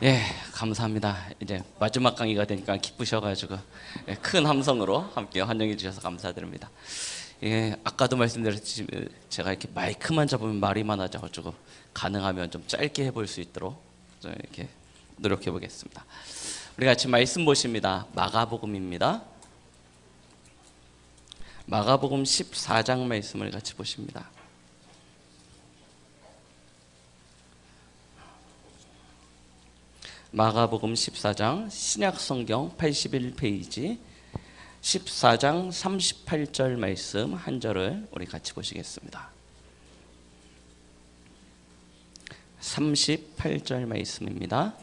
예, 감사합니다. 이제 마지막 강의가 되니까 기쁘셔가지고 큰 함성으로 함께 환영해 주셔서 감사드립니다. 예, 아까도 말씀드렸지 제가 이렇게 마이크만 잡으면 말이 많아져가지고 가능하면 좀 짧게 해볼 수 있도록 좀 이렇게 노력해 보겠습니다. 우리 같이 말씀 보십니다. 마가복음입니다. 마가복음 14장 말씀을 같이 보십니다. 마가복음 14장 신약성경 81페이지 14장 38절 말씀 한 절을 우리 같이 보시겠습니다. 38절 말씀입니다.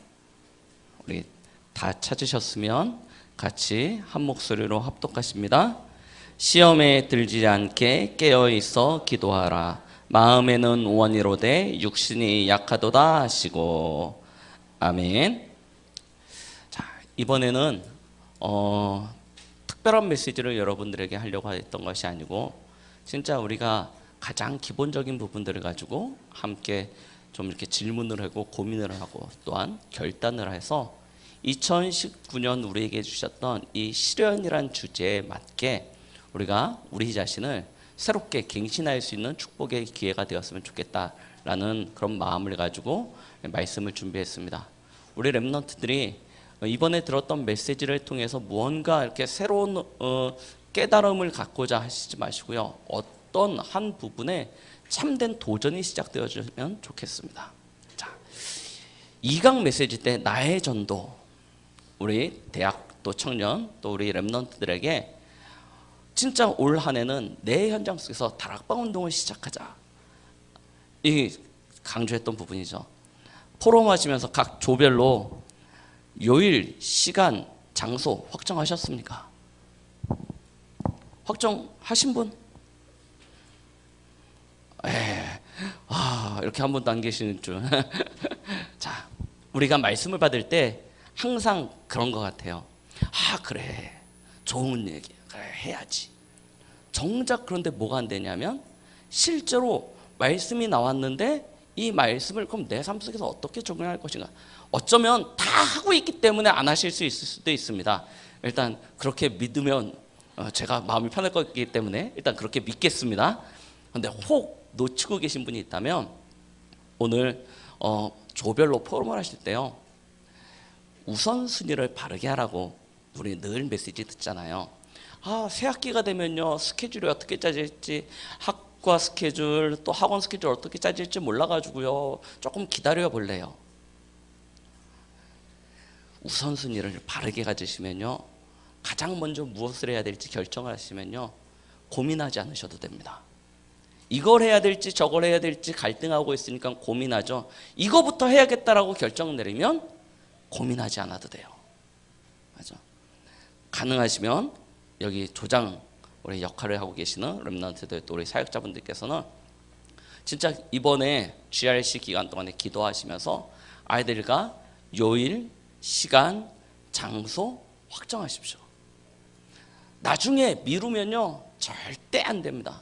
우리 다 찾으셨으면 같이 한 목소리로 합독하십니다. 시험에 들지 않게 깨어있어 기도하라. 마음에는 원이로되 육신이 약하도다 하시고. 아멘. 자, 이번에는 특별한 메시지를 여러분들에게 하려고 했던 것이 아니고 진짜 우리가 가장 기본적인 부분들을 가지고 함께 좀 이렇게 질문을 하고 고민을 하고 또한 결단을 해서 2019년 우리에게 주셨던 이 시련이란 주제에 맞게 우리가 우리 자신을 새롭게 갱신할 수 있는 축복의 기회가 되었으면 좋겠다라는 그런 마음을 가지고 말씀을 준비했습니다. 우리 렘넌트들이 이번에 들었던 메시지를 통해서 무언가 이렇게 새로운 깨달음을 갖고자 하시지 마시고요. 어떤 한 부분에 참된 도전이 시작되어지면 좋겠습니다. 자, 2강 메시지 때 나의 전도, 우리 대학 또 청년 또 우리 렘넌트들에게 진짜 올 한 해는 내 현장 속에서 다락방 운동을 시작하자. 이 강조했던 부분이죠. 포럼하시면서 각 조별로 요일, 시간, 장소 확정하셨습니까? 확정하신 분? 이렇게 한 분도 안 계시는 줄. 자, 우리가 말씀을 받을 때 항상 그런 것 같아요. 그래, 좋은 얘기, 그래, 해야지. 정작 그런데 뭐가 안 되냐면 실제로 말씀이 나왔는데 이 말씀을 그럼 내 삶 속에서 어떻게 적용할 것인가. 어쩌면 다 하고 있기 때문에 안 하실 수 있을 수도 있습니다. 일단 그렇게 믿으면 제가 마음이 편할 거기 때문에 일단 그렇게 믿겠습니다. 그런데 혹 놓치고 계신 분이 있다면 오늘 조별로 포럼을 하실 때요, 우선순위를 바르게 하라고 우리 늘 메시지 듣잖아요. 새 학기가 되면요 스케줄이 어떻게 짜질지, 학과 스케줄 또 학원 스케줄 어떻게 짜질지 몰라가지고요 조금 기다려 볼래요. 우선순위를 바르게 가지시면요, 가장 먼저 무엇을 해야 될지 결정을 하시면요 고민하지 않으셔도 됩니다. 이걸 해야 될지 저걸 해야 될지 갈등하고 있으니까 고민하죠. 이거부터 해야겠다라고 결정 내리면 고민하지 않아도 돼요. 맞아. 가능하시면 여기 조장 우리 역할을 하고 계시는 렘넌트들 또 우리 사역자분들께서는 진짜 이번에 GRC 기간 동안에 기도하시면서 아이들과 요일, 시간, 장소 확정하십시오. 나중에 미루면요 절대 안 됩니다.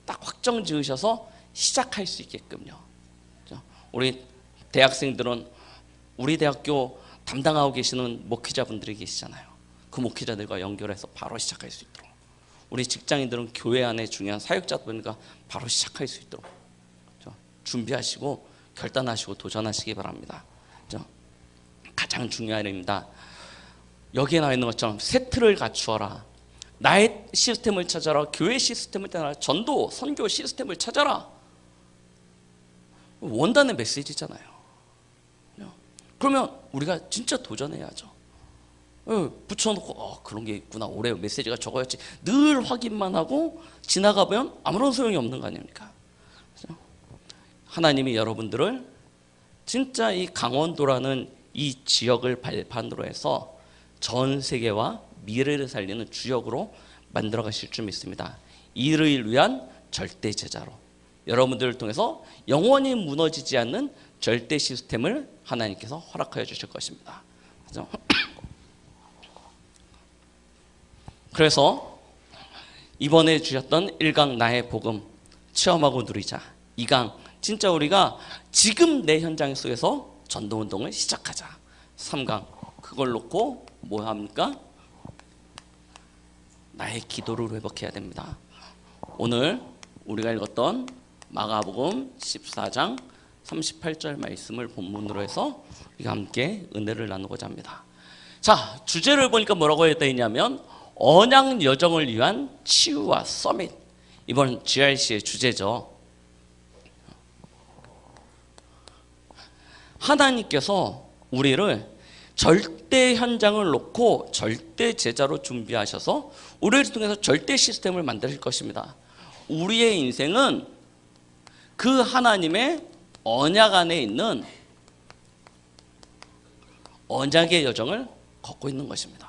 딱 확정 지으셔서 시작할 수 있게끔요. 우리 대학생들은 우리 대학교 담당하고 계시는 목회자분들이 계시잖아요. 그 목회자들과 연결해서 바로 시작할 수 있도록, 우리 직장인들은 교회 안에 중요한 사역자분들과 바로 시작할 수 있도록 준비하시고 결단하시고 도전하시기 바랍니다. 가장 중요한 일입니다. 여기에 나와 있는 것처럼 세트를 갖추어라. 나의 시스템을 찾아라. 교회 시스템을 찾아라. 전도, 선교 시스템을 찾아라. 원단의 메시지잖아요. 그러면 우리가 진짜 도전해야죠. 붙여놓고 그런 게 있구나, 올해 메시지가 저거였지 늘 확인만 하고 지나가면 아무런 소용이 없는 거 아닙니까? 하나님이 여러분들을 진짜 이 강원도라는 이 지역을 발판으로 해서 전 세계와 미래를 살리는 주역으로 만들어 가실 줄 믿습니다. 이를 위한 절대 제자로 여러분들을 통해서 영원히 무너지지 않는 절대 시스템을 하나님께서 허락하여 주실 것입니다. 그래서 이번에 주셨던 1강 나의 복음 체험하고 누리자, 2강 진짜 우리가 지금 내 현장 속에서 전도운동을 시작하자. 3강 그걸 놓고 뭐 합니까? 나의 기도를 회복해야 됩니다. 오늘 우리가 읽었던 마가복음 14장 38절 말씀을 본문으로 해서 우리가 함께 은혜를 나누고자 합니다. 자, 주제를 보니까 뭐라고 되어 있냐면 언약 여정을 위한 치유와 서밋. 이번 GRC의 주제죠. 하나님께서 우리를 절대 현장을 놓고 절대 제자로 준비하셔서 우리를 통해서 절대 시스템을 만드실 것입니다. 우리의 인생은 그 하나님의 언약 안에 있는 언약의 여정을 걷고 있는 것입니다.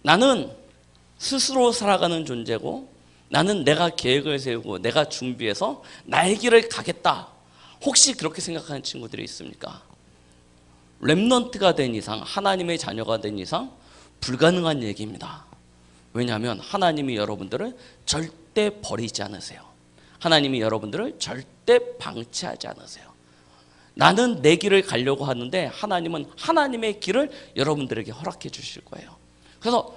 나는 스스로 살아가는 존재고 나는 내가 계획을 세우고 내가 준비해서 나의 길을 가겠다. 혹시 그렇게 생각하는 친구들이 있습니까? 렘넌트가 된 이상, 하나님의 자녀가 된 이상 불가능한 얘기입니다. 왜냐하면 하나님이 여러분들을 절대 버리지 않으세요. 하나님이 여러분들을 절대 방치하지 않으세요. 나는 내 길을 가려고 하는데 하나님은 하나님의 길을 여러분들에게 허락해 주실 거예요. 그래서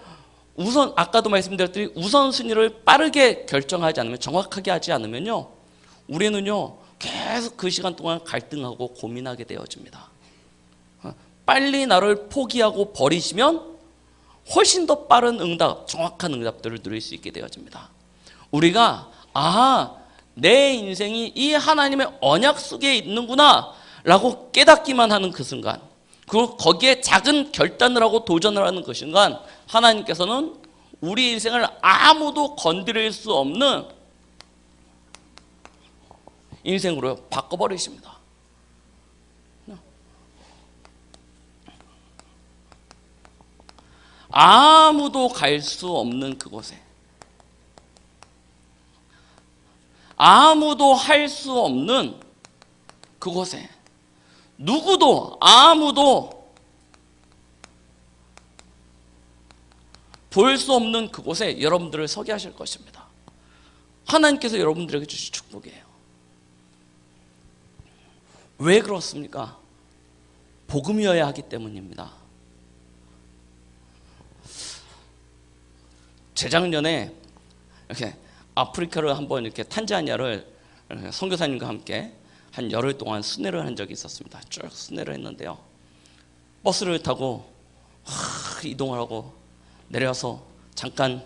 우선 아까도 말씀드렸더니 우선순위를 빠르게 결정하지 않으면, 정확하게 하지 않으면요, 우리는요 계속 그 시간 동안 갈등하고 고민하게 되어집니다. 빨리 나를 포기하고 버리시면 훨씬 더 빠른 응답, 정확한 응답들을 누릴 수 있게 되어집니다. 우리가 내 인생이 이 하나님의 언약 속에 있는구나 라고 깨닫기만 하는 그 순간, 그리고 거기에 작은 결단을 하고 도전을 하는 그 순간 하나님께서는 우리 인생을 아무도 건드릴 수 없는 인생으로 바꿔버리십니다. 아무도 갈 수 없는 그곳에, 아무도 할 수 없는 그곳에, 누구도 아무도 볼 수 없는 그곳에 여러분들을 서게 하실 것입니다. 하나님께서 여러분들에게 주신 축복이에요. 왜 그렇습니까? 복음이어야 하기 때문입니다. 재작년에 이렇게 아프리카를 한번 이렇게 탄자니아를 선교사님과 함께 한 열흘 동안 순회를 한 적이 있었습니다. 쭉 순회를 했는데요. 버스를 타고 이동을 하고 내려서 잠깐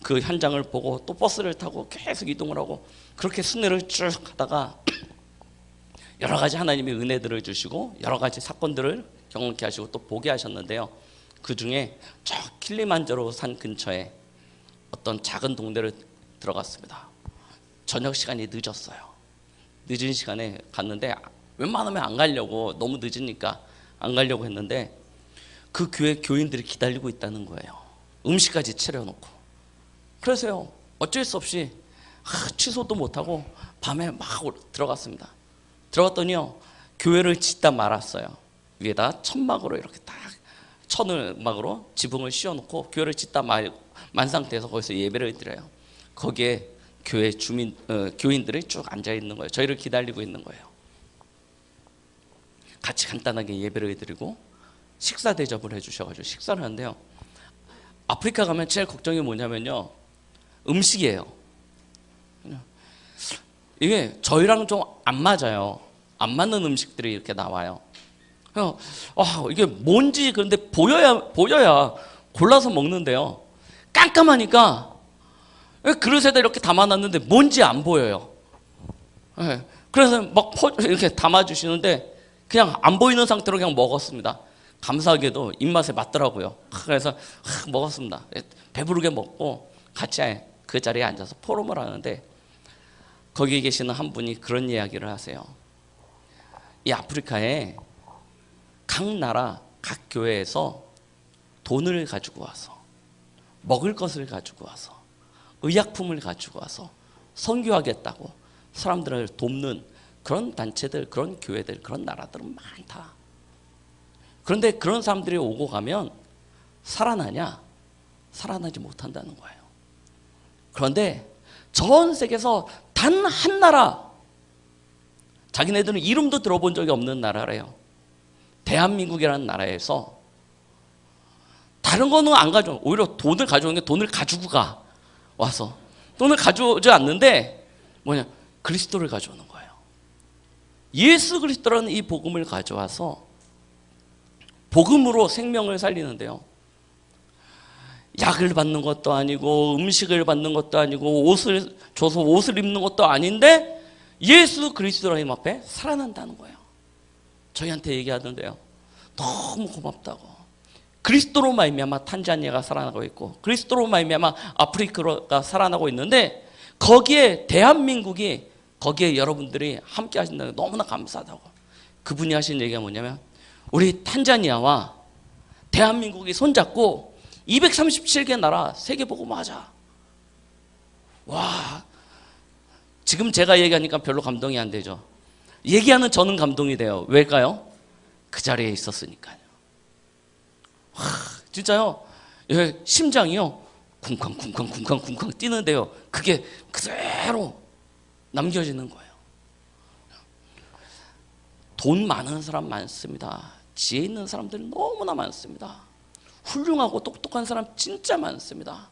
그 현장을 보고 또 버스를 타고 계속 이동을 하고 그렇게 순회를 쭉 하다가 여러 가지 하나님의 은혜들을 주시고 여러 가지 사건들을 경험케 하시고 또 보게 하셨는데요. 그 중에 저 킬리만자로 산 근처에 어떤 작은 동네를 들어갔습니다. 저녁 시간이 늦었어요. 늦은 시간에 갔는데 웬만하면 안 가려고, 너무 늦으니까 안 가려고 했는데 그 교회 교인들이 기다리고 있다는 거예요. 음식까지 차려놓고. 그래서요 어쩔 수 없이 취소도 못하고 밤에 막 들어갔습니다. 들어갔더니요 교회를 짓다 말았어요. 위에다 천막으로 이렇게 딱 천을막으로 지붕을 씌워놓고 교회를 짓다 만 상태에서 거기서 예배를 드려요. 거기에 교회 교인들이 쭉 앉아 있는 거예요. 저희를 기다리고 있는 거예요. 같이 간단하게 예배를 드리고 식사 대접을 해주셔가지고 식사를 하는데요. 아프리카 가면 제일 걱정이 뭐냐면요, 음식이에요. 이게 저희랑 좀 안 맞아요. 안 맞는 음식들이 이렇게 나와요. 이게 뭔지 그런데 보여야 골라서 먹는데요. 깜깜하니까 그릇에다 이렇게 담아놨는데 뭔지 안 보여요. 그래서 막 이렇게 담아주시는데 그냥 안 보이는 상태로 그냥 먹었습니다. 감사하게도 입맛에 맞더라고요. 그래서 먹었습니다. 배부르게 먹고 같이 그 자리에 앉아서 포럼을 하는데 거기에 계시는 한 분이 그런 이야기를 하세요. 이 아프리카에 각 나라, 각 교회에서 돈을 가지고 와서, 먹을 것을 가지고 와서, 의약품을 가지고 와서 선교하겠다고 사람들을 돕는 그런 단체들, 그런 교회들, 그런 나라들은 많다. 그런데 그런 사람들이 오고 가면 살아나냐? 살아나지 못한다는 거예요. 그런데 전 세계에서 단 한 나라, 자기네들은 이름도 들어본 적이 없는 나라래요. 대한민국이라는 나라에서 다른 거는 안 가져, 오히려 돈을 가져오는 게 돈을 가지고 가 와서 돈을 가져오지 않는데 뭐냐, 그리스도를 가져오는 거예요. 예수 그리스도라는 이 복음을 가져와서 복음으로 생명을 살리는데요. 약을 받는 것도 아니고 음식을 받는 것도 아니고 옷을 줘서 옷을 입는 것도 아닌데 예수 그리스도라는 이름 앞에 살아난다는 거예요. 저희한테 얘기하던데요. 너무 고맙다고. 그리스도로 말미암아 탄자니아가 살아나고 있고 그리스도로 말미암아 아프리카가 살아나고 있는데 거기에 대한민국이 거기에 여러분들이 함께 하신다는 게 너무나 감사하다고. 그분이 하신 얘기가 뭐냐면 우리 탄자니아와 대한민국이 손잡고 237개 나라 세계복음 하자. 와, 지금 제가 얘기하니까 별로 감동이 안 되죠. 얘기하는 저는 감동이 돼요. 왜일까요? 그 자리에 있었으니까요. 와, 진짜요. 심장이요 쿵쾅쿵쾅 뛰는데요. 그게 그대로 남겨지는 거예요. 돈 많은 사람 많습니다. 지혜 있는 사람들이 너무나 많습니다. 훌륭하고 똑똑한 사람 진짜 많습니다.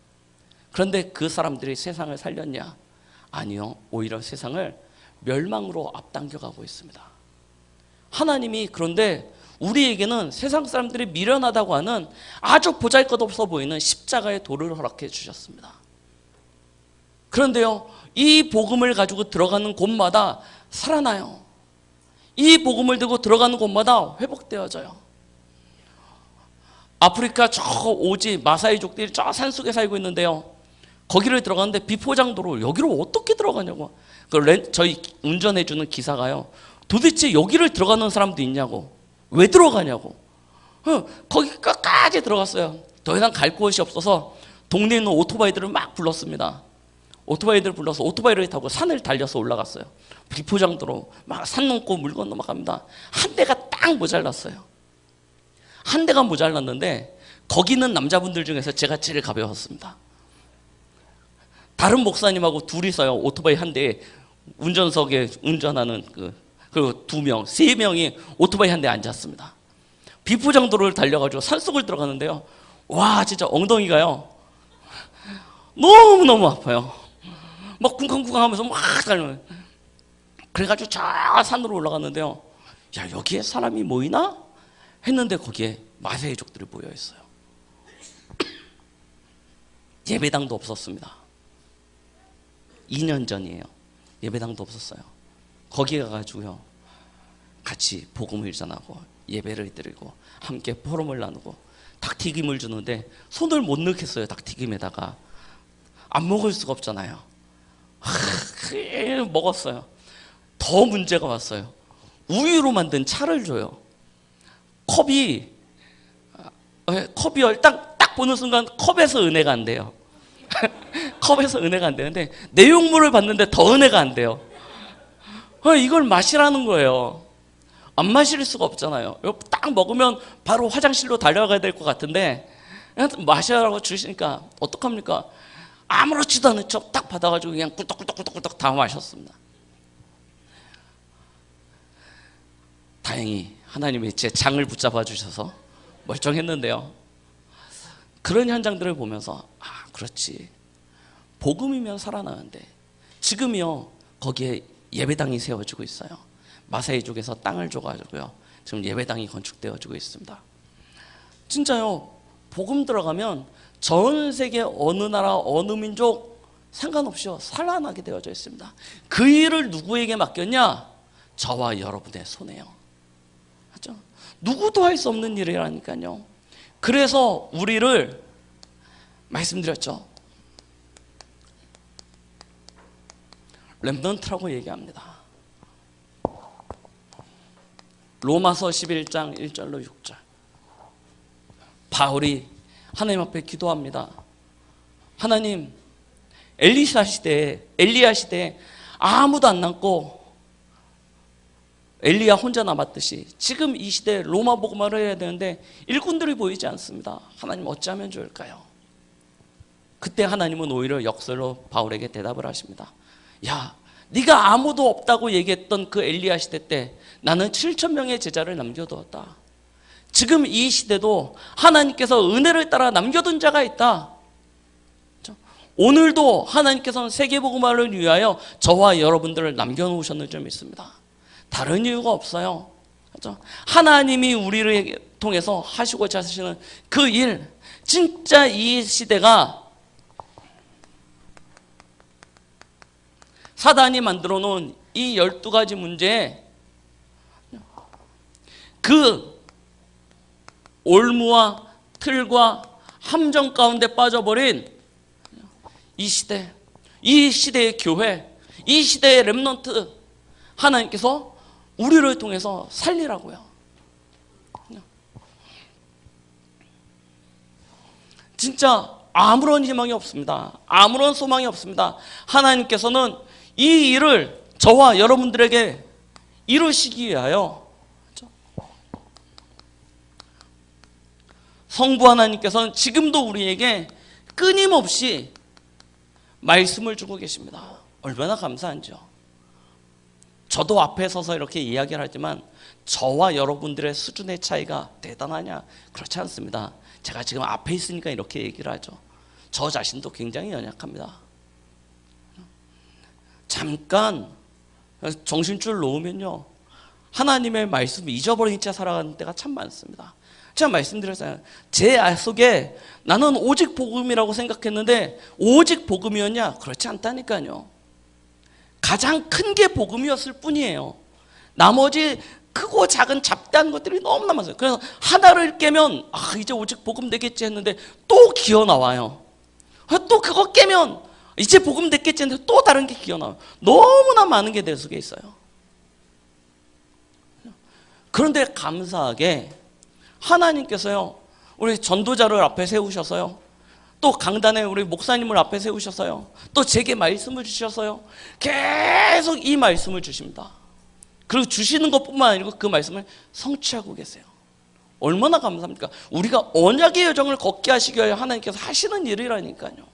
그런데 그 사람들이 세상을 살렸냐? 아니요. 오히려 세상을 멸망으로 앞당겨가고 있습니다. 하나님이 그런데 우리에게는 세상 사람들이 미련하다고 하는 아주 보잘것없어 보이는 십자가의 도를 허락해 주셨습니다. 그런데요, 이 복음을 가지고 들어가는 곳마다 살아나요. 이 복음을 들고 들어가는 곳마다 회복되어져요. 아프리카 저 오지 마사이족들이 저 산속에 살고 있는데요, 거기를 들어가는데 비포장도로 여기로 어떻게 들어가냐고. 저희 운전해주는 기사가요, 도대체 여기를 들어가는 사람도 있냐고, 왜 들어가냐고. 거기까지 들어갔어요. 더 이상 갈 곳이 없어서 동네에 있는 오토바이들을 막 불렀습니다. 오토바이들을 불러서 오토바이를 타고 산을 달려서 올라갔어요. 비포장도로 막 산 넘고 물 건너 막 갑니다. 한 대가 딱 모자랐어요. 한 대가 모자랐는데 거기 있는 남자분들 중에서 제가 제일 가벼웠습니다. 다른 목사님하고 둘이서요, 오토바이 한 대에 운전석에 운전하는 그리고 2명, 3명이 오토바이 한 대에 앉았습니다. 비포장도로를 달려가지고 산속을 들어가는데요, 와, 진짜 엉덩이가요 너무너무 아파요. 막 쿵쾅쿵쾅 하면서 막 달려요. 그래가지고 저 산으로 올라갔는데요, 야, 여기에 사람이 모이나? 했는데 거기에 마세이족들이 모여 있어요. 예배당도 없었습니다. 2년 전이에요. 예배당도 없었어요. 거기에 가가지고요, 같이 복음을 전하고 예배를 드리고 함께 포럼을 나누고 닭튀김을 주는데 손을 못 넣겠어요. 닭튀김에다가 안 먹을 수가 없잖아요. 먹었어요. 더 문제가 왔어요. 우유로 만든 차를 줘요. 컵이요, 딱 보는 순간 컵에서 은혜가 안 돼요. 컵에서 은혜가 안 되는데 내용물을 봤는데 더 은혜가 안 돼요. 이걸 마시라는 거예요. 안 마실 수가 없잖아요. 딱 먹으면 바로 화장실로 달려가야 될 것 같은데 마시라고 주시니까 어떡합니까? 아무렇지도 않은 척 딱 받아가지고 그냥 꿀떡꿀떡꿀떡꿀떡 다 마셨습니다. 다행히 하나님이 제 장을 붙잡아 주셔서 멀쩡했는데요, 그런 현장들을 보면서 그렇지, 복음이면 살아나는데 지금이요 거기에 예배당이 세워지고 있어요. 마사이족에서 땅을 줘가지고요 지금 예배당이 건축되어지고 있습니다. 진짜요, 복음 들어가면 전 세계 어느 나라 어느 민족 상관없이요 살아나게 되어져 있습니다. 그 일을 누구에게 맡겼냐? 저와 여러분의 손에요. 맞죠? 누구도 할 수 없는 일이라니까요. 그래서 우리를 말씀드렸죠, 렘넌트라고 얘기합니다. 로마서 11장 1절로 6절. 바울이 하나님 앞에 기도합니다. 하나님, 엘리야 시대에 아무도 안 남고 엘리야 혼자 남았듯이 지금 이 시대에 로마 복음을 해야 되는데 일꾼들이 보이지 않습니다. 하나님, 어찌하면 좋을까요? 그때 하나님은 오히려 역설로 바울에게 대답을 하십니다. 야, 네가 아무도 없다고 얘기했던 그 엘리야 시대 때 나는 7천 명의 제자를 남겨두었다. 지금 이 시대도 하나님께서 은혜를 따라 남겨둔 자가 있다. 오늘도 하나님께서는 세계복음화를 위하여 저와 여러분들을 남겨놓으셨는 점이 있습니다. 다른 이유가 없어요. 하나님이 우리를 통해서 하시고자 하시는 그 일, 진짜 이 시대가 사단이 만들어 놓은 이 12가지 문제에 그 올무와 틀과 함정 가운데 빠져버린 이 시대, 이 시대의 교회, 이 시대의 렘넌트, 하나님께서 우리를 통해서 살리라고요. 진짜 아무런 희망이 없습니다. 아무런 소망이 없습니다. 하나님께서는 이 일을 저와 여러분들에게 이루시기 위하여 성부 하나님께서는 지금도 우리에게 끊임없이 말씀을 주고 계십니다. 얼마나 감사한지요. 저도 앞에 서서 이렇게 이야기를 하지만 저와 여러분들의 수준의 차이가 대단하냐? 그렇지 않습니다. 제가 지금 앞에 있으니까 이렇게 얘기를 하죠. 저 자신도 굉장히 연약합니다. 잠깐 정신줄 놓으면요, 하나님의 말씀을 잊어버린 채 살아가는 때가 참 많습니다. 제가 말씀드렸잖아요. 제 속에 나는 오직 복음이라고 생각했는데 오직 복음이었냐? 그렇지 않다니까요. 가장 큰 게 복음이었을 뿐이에요. 나머지 크고 작은 잡다한 것들이 너무나 많아요. 그래서 하나를 깨면 이제 오직 복음 되겠지 했는데 또 기어 나와요. 또 그거 깨면 이제 복음 됐겠지 했는데 또 다른 게 기어 나와요. 너무나 많은 게 내 속에 있어요. 그런데 감사하게 하나님께서요, 우리 전도자를 앞에 세우셔서요, 또 강단에 우리 목사님을 앞에 세우셔서요, 또 제게 말씀을 주셔서요, 계속 이 말씀을 주십니다. 그리고 주시는 것뿐만 아니고 그 말씀을 성취하고 계세요. 얼마나 감사합니까? 우리가 언약의 여정을 걷게 하시기 위해 하나님께서 하시는 일이라니까요.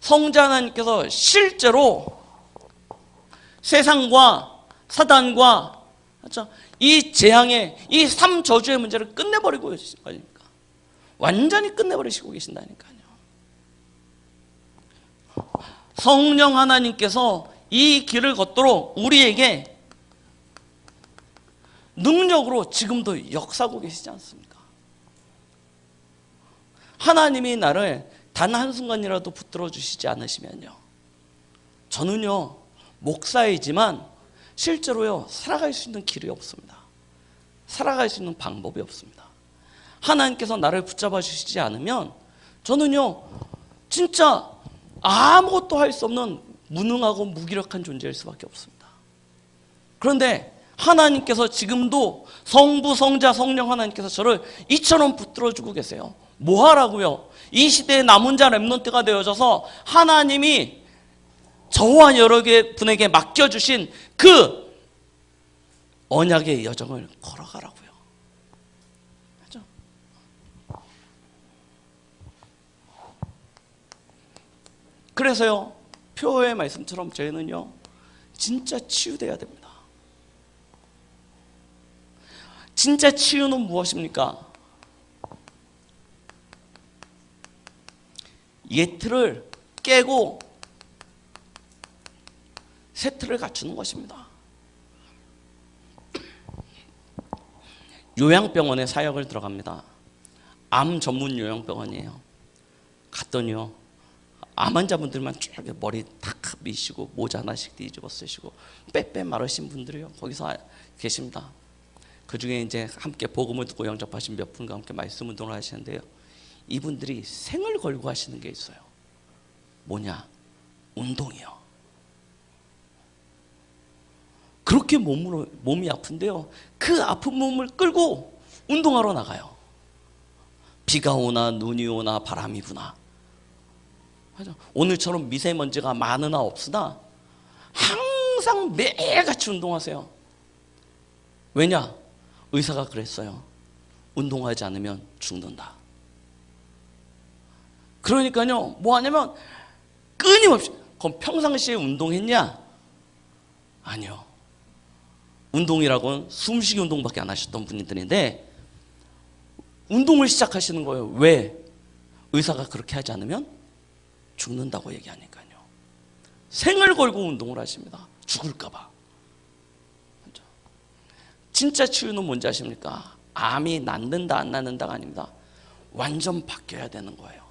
성자 하나님께서 실제로 세상과 사단과 이 재앙의 이 3저주의 문제를 끝내버리고 계신 거니까. 완전히 끝내버리시고 계신다니까요. 성령 하나님께서 이 길을 걷도록 우리에게 능력으로 지금도 역사하고 계시지 않습니까? 하나님이 나를 단 한순간이라도 붙들어 주시지 않으시면요, 저는요 목사이지만 실제로요 살아갈 수 있는 길이 없습니다. 살아갈 수 있는 방법이 없습니다. 하나님께서 나를 붙잡아 주시지 않으면 저는요 진짜 아무것도 할 수 없는 무능하고 무기력한 존재일 수밖에 없습니다. 그런데 하나님께서 지금도 성부, 성자, 성령 하나님께서 저를 이처럼 붙들어주고 계세요. 뭐 하라고요? 이 시대의 남은 자 렘넌트가 되어져서 하나님이 저와 여러 개 분에게 맡겨주신 그 언약의 여정을 걸어가라고요. 그렇죠? 그래서요, 표의 말씀처럼 저희는요 진짜 치유돼야 됩니다. 진짜 치유는 무엇입니까? 옛 틀을 깨고 새 틀을 갖추는 것입니다. 요양병원에 사역을 들어갑니다. 암 전문 요양병원이에요. 갔더니요, 암 환자분들만 쭉 머리 탁 미시고 모자 하나씩 뒤집어 쓰시고 빼빼 마르신 분들이요 거기서 계십니다. 그 중에 이제 함께 복음을 듣고 영접하신 몇 분과 함께 말씀 운동을 하시는데요, 이분들이 생을 걸고 하시는 게 있어요. 뭐냐? 운동이요. 그렇게 몸이 아픈데요, 그 아픈 몸을 끌고 운동하러 나가요. 비가 오나 눈이 오나 바람이 부나, 오늘처럼 미세먼지가 많으나 없으나 항상 매일같이 운동하세요. 왜냐? 의사가 그랬어요. 운동하지 않으면 죽는다. 그러니까요, 뭐 하냐면 끊임없이. 그럼 평상시에 운동했냐? 아니요. 운동이라고는 숨쉬기 운동밖에 안 하셨던 분들인데 운동을 시작하시는 거예요. 왜? 의사가 그렇게 하지 않으면 죽는다고 얘기하니까요. 생을 걸고 운동을 하십니다. 죽을까 봐. 진짜 치유는 뭔지 아십니까? 암이 낫는다 안 낫는다가 아닙니다. 완전 바뀌어야 되는 거예요.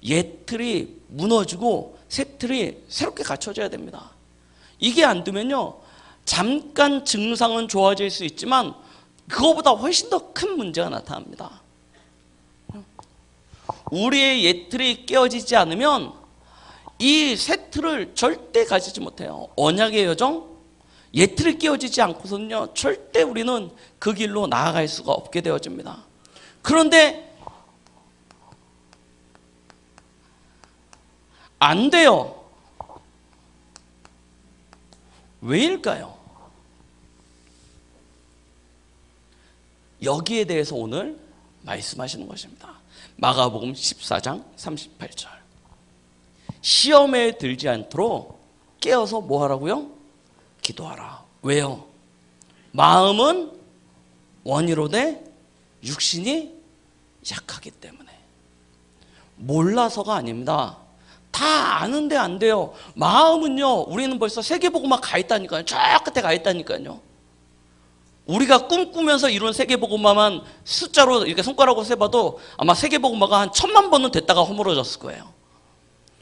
옛 틀이 무너지고 새 틀이 새롭게 갖춰져야 됩니다. 이게 안 되면요, 잠깐 증상은 좋아질 수 있지만 그거보다 훨씬 더 큰 문제가 나타납니다. 우리의 옛 틀이 깨어지지 않으면 이 새 틀을 절대 가지지 못해요. 언약의 여정, 옛 틀이 깨어지지 않고서는요, 절대 우리는 그 길로 나아갈 수가 없게 되어집니다. 그런데 안 돼요. 왜일까요? 여기에 대해서 오늘 말씀하시는 것입니다. 마가복음 14장 38절. 시험에 들지 않도록 깨어서 뭐 하라고요? 기도하라. 왜요? 마음은 원이로되 육신이 약하기 때문에. 몰라서가 아닙니다. 다 아는데 안 돼요. 마음은요, 우리는 벌써 세계복음화 가 있다니까요. 저 끝에 가 있다니까요. 우리가 꿈꾸면서 이룬 세계복음화만 숫자로 이렇게 손가락으로 세봐도 아마 세계복음화가 한 1000만 번은 됐다가 허물어졌을 거예요.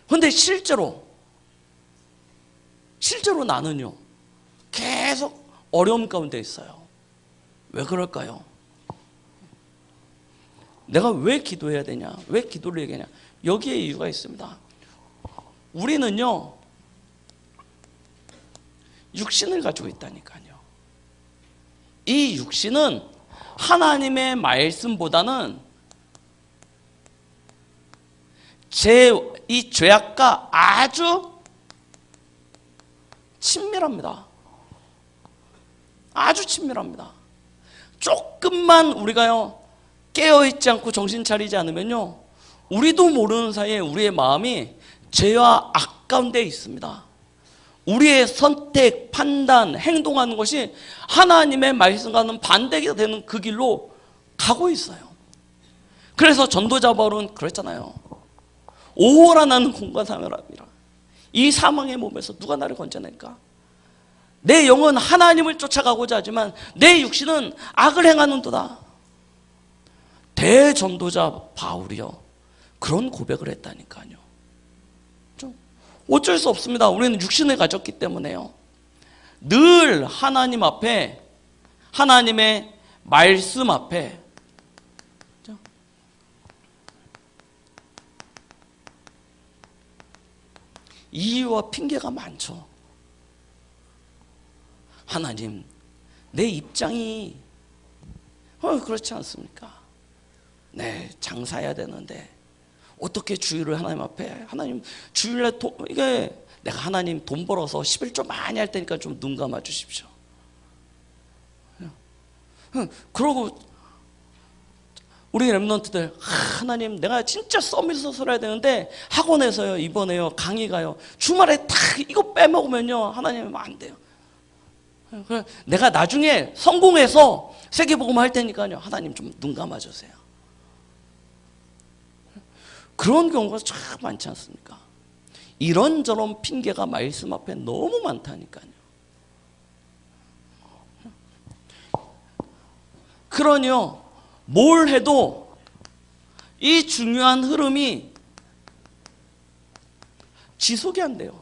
그런데 실제로 나는요, 계속 어려움 가운데 있어요. 왜 그럴까요? 내가 왜 기도해야 되냐? 왜 기도를 얘기하냐? 여기에 이유가 있습니다. 우리는요, 육신을 가지고 있다니까요. 이 육신은 하나님의 말씀보다는 이 죄악과 아주 친밀합니다. 아주 친밀합니다. 조금만 우리가요, 깨어있지 않고 정신 차리지 않으면요, 우리도 모르는 사이에 우리의 마음이 죄와 악 가운데 있습니다. 우리의 선택, 판단, 행동하는 것이 하나님의 말씀과는 반대가 되는 그 길로 가고 있어요. 그래서 전도자 바울은 그랬잖아요. 오호라 나는 공과 사멸함이라. 이 사망의 몸에서 누가 나를 건져낼까? 내 영은 하나님을 쫓아가고자 하지만 내 육신은 악을 행하는도다. 대전도자 바울이요, 그런 고백을 했다니까요. 어쩔 수 없습니다. 우리는 육신을 가졌기 때문에요. 늘 하나님 앞에, 하나님의 말씀 앞에 이유와 핑계가 많죠. 하나님, 내 입장이 그렇지 않습니까? 네, 장사해야 되는데 어떻게 주일을 하나님 앞에, 하나님 주일날 이게 내가 하나님 돈 벌어서 11조 많이 할 테니까 좀 눈 감아 주십시오. 그러고 우리 랩런트들, 하나님 내가 진짜 서밋을 해야 되는데 학원에서요, 이번에요, 강의가요, 주말에 다 이거 빼먹으면요, 하나님 안 돼요. 내가 나중에 성공해서 세계복음 할 테니까요, 하나님 좀 눈 감아 주세요. 그런 경우가 참 많지 않습니까? 이런저런 핑계가 말씀 앞에 너무 많다니까요. 그러니요, 뭘 해도 이 중요한 흐름이 지속이 안 돼요.